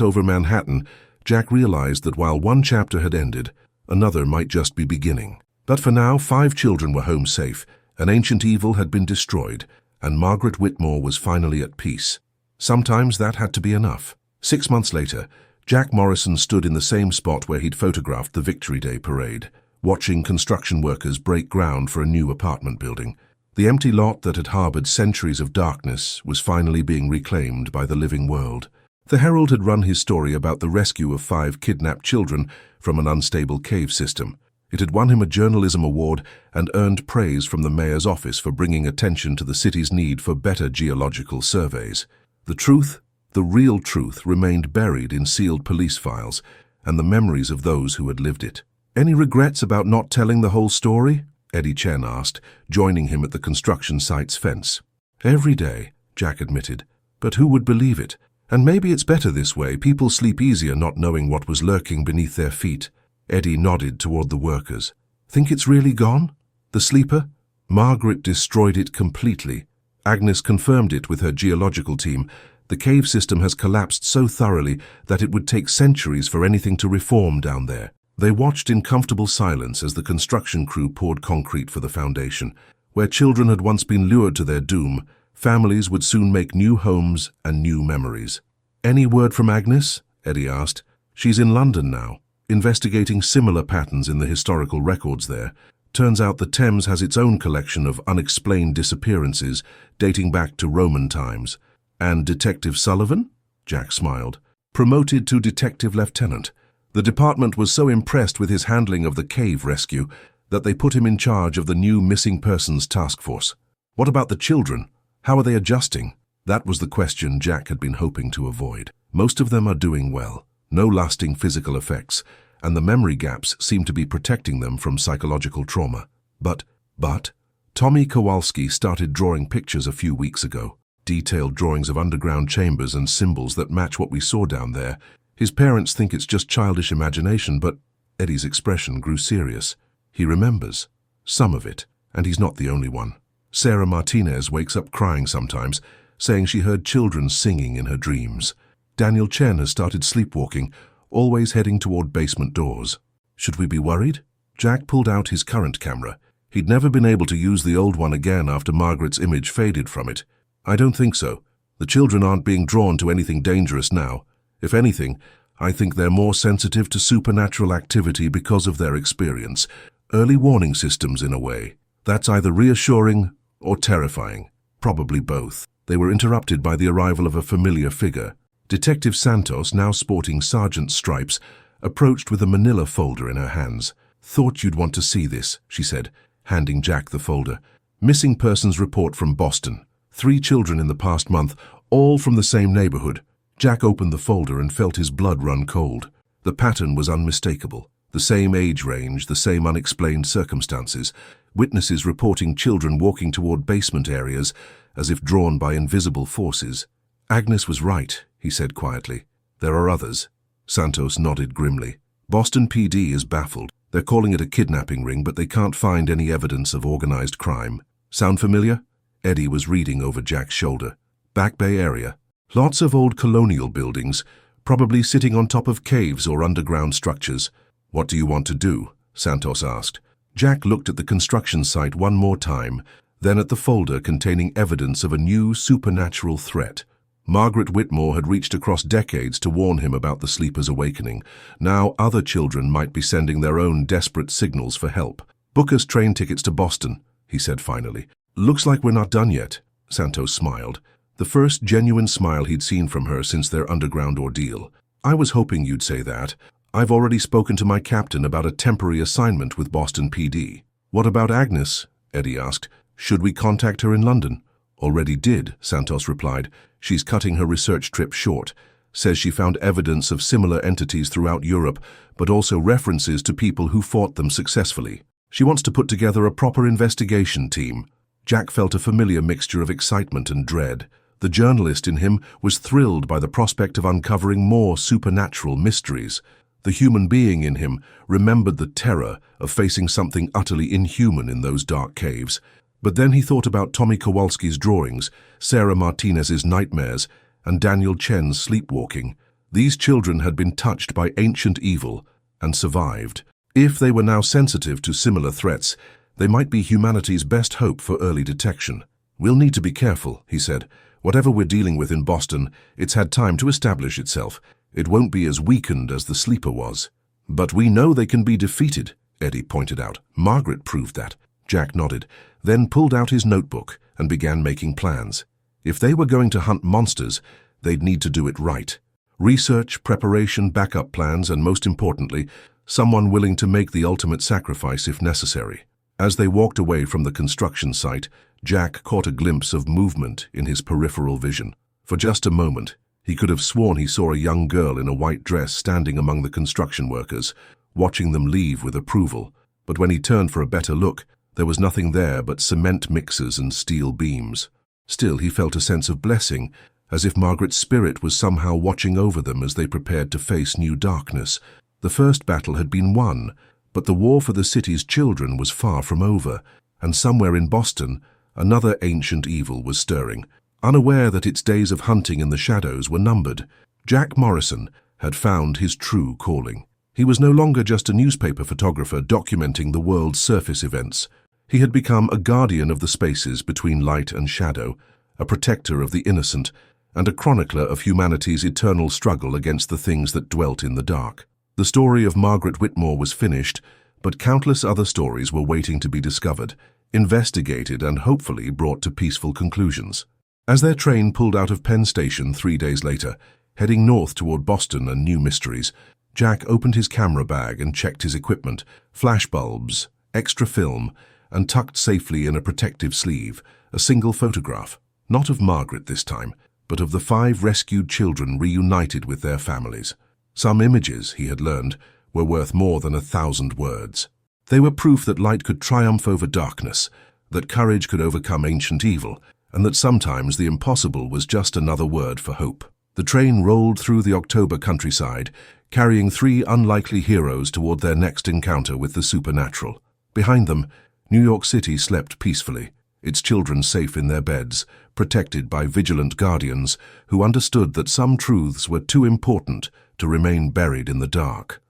over Manhattan, Jack realized that while one chapter had ended, another might just be beginning. But for now, 5 children were home safe, an ancient evil had been destroyed, and Margaret Whitmore was finally at peace. Sometimes that had to be enough. 6 months later, Jack Morrison stood in the same spot where he'd photographed the Victory Day parade, watching construction workers break ground for a new apartment building. The empty lot that had harbored centuries of darkness was finally being reclaimed by the living world. The Herald had run his story about the rescue of 5 kidnapped children from an unstable cave system. It had won him a journalism award and earned praise from the mayor's office for bringing attention to the city's need for better geological surveys. The truth, the real truth, remained buried in sealed police files and the memories of those who had lived it. "Any regrets about not telling the whole story?" Eddie Chen asked, joining him at the construction site's fence. "Every day," Jack admitted. "But who would believe it? And maybe it's better this way. People sleep easier not knowing what was lurking beneath their feet." Eddie nodded toward the workers. "Think it's really gone? The sleeper?" "Margaret destroyed it completely. Agnes confirmed it with her geological team. The cave system has collapsed so thoroughly that it would take centuries for anything to reform down there." They watched in comfortable silence as the construction crew poured concrete for the foundation. Where children had once been lured to their doom, families would soon make new homes and new memories. "Any word from Agnes?" Eddie asked. "She's in London now, investigating similar patterns in the historical records there. Turns out the Thames has its own collection of unexplained disappearances dating back to Roman times." "And Detective Sullivan?" Jack smiled. "Promoted to detective lieutenant. The department was so impressed with his handling of the cave rescue that they put him in charge of the new missing persons task force." "What about the children? How are they adjusting?" That was the question Jack had been hoping to avoid. "Most of them are doing well. No lasting physical effects, and the memory gaps seem to be protecting them from psychological trauma. But, Tommy Kowalski started drawing pictures a few weeks ago. Detailed drawings of underground chambers and symbols that match what we saw down there. His parents think it's just childish imagination, but..." Eddie's expression grew serious. "He remembers. Some of it, and he's not the only one. Sarah Martinez wakes up crying sometimes, saying she heard children singing in her dreams. Daniel Chen has started sleepwalking, always heading toward basement doors." "Should we be worried?" Jack pulled out his current camera. He'd never been able to use the old one again after Margaret's image faded from it. "I don't think so. The children aren't being drawn to anything dangerous now. If anything, I think they're more sensitive to supernatural activity because of their experience. Early warning systems, in a way. That's either reassuring or terrifying. Probably both." They were interrupted by the arrival of a familiar figure. Detective Santos, now sporting sergeant's stripes, approached with a manila folder in her hands. "Thought you'd want to see this," she said, handing Jack the folder. "Missing persons report from Boston. 3 children in the past month, all from the same neighborhood." Jack opened the folder and felt his blood run cold. The pattern was unmistakable. The same age range, the same unexplained circumstances. Witnesses reporting children walking toward basement areas as if drawn by invisible forces. "Agnes was right," he said quietly. "There are others." Santos nodded grimly. "Boston PD is baffled. They're calling it a kidnapping ring, but they can't find any evidence of organized crime." "Sound familiar?" Eddie was reading over Jack's shoulder. "Back Bay area. Lots of old colonial buildings, probably sitting on top of caves or underground structures." "What do you want to do?" Santos asked. Jack looked at the construction site one more time, then at the folder containing evidence of a new supernatural threat. Margaret Whitmore had reached across decades to warn him about the sleeper's awakening. Now other children might be sending their own desperate signals for help. "Book us train tickets to Boston," he said finally. "Looks like we're not done yet," Santos smiled, the first genuine smile he'd seen from her since their underground ordeal. "I was hoping you'd say that. I've already spoken to my captain about a temporary assignment with Boston PD." "What about Agnes?" Eddie asked. "Should we contact her in London?" "Already did," Santos replied. "She's cutting her research trip short. Says she found evidence of similar entities throughout Europe, but also references to people who fought them successfully. She wants to put together a proper investigation team." Jack felt a familiar mixture of excitement and dread. The journalist in him was thrilled by the prospect of uncovering more supernatural mysteries. The human being in him remembered the terror of facing something utterly inhuman in those dark caves. But then he thought about Tommy Kowalski's drawings, Sarah Martinez's nightmares, and Daniel Chen's sleepwalking. These children had been touched by ancient evil and survived. If they were now sensitive to similar threats, they might be humanity's best hope for early detection. "We'll need to be careful," he said. "Whatever we're dealing with in Boston, it's had time to establish itself. It won't be as weakened as the sleeper was." "But we know they can be defeated," Eddie pointed out. "Margaret proved that." Jack nodded, then pulled out his notebook and began making plans. If they were going to hunt monsters, they'd need to do it right. Research, preparation, backup plans, and most importantly, someone willing to make the ultimate sacrifice if necessary. As they walked away from the construction site, Jack caught a glimpse of movement in his peripheral vision. For just a moment, he could have sworn he saw a young girl in a white dress standing among the construction workers, watching them leave with approval. But when he turned for a better look, there was nothing there but cement mixers and steel beams. Still, he felt a sense of blessing, as if Margaret's spirit was somehow watching over them as they prepared to face new darkness. The first battle had been won, but the war for the city's children was far from over, and somewhere in Boston, another ancient evil was stirring. Unaware that its days of hunting in the shadows were numbered, Jack Morrison had found his true calling. He was no longer just a newspaper photographer documenting the world's surface events. He had become a guardian of the spaces between light and shadow, a protector of the innocent, and a chronicler of humanity's eternal struggle against the things that dwelt in the dark. The story of Margaret Whitmore was finished, but countless other stories were waiting to be discovered, investigated, and hopefully brought to peaceful conclusions. As their train pulled out of Penn Station 3 days later, heading north toward Boston and new mysteries, Jack opened his camera bag and checked his equipment, flashbulbs, extra film, and tucked safely in a protective sleeve, a single photograph, not of Margaret this time, but of the 5 rescued children reunited with their families. Some images, he had learned, were worth more than 1,000 words. They were proof that light could triumph over darkness, that courage could overcome ancient evil, and that sometimes the impossible was just another word for hope. The train rolled through the October countryside, carrying 3 unlikely heroes toward their next encounter with the supernatural. Behind them, New York City slept peacefully, its children safe in their beds, protected by vigilant guardians who understood that some truths were too important to remain buried in the dark.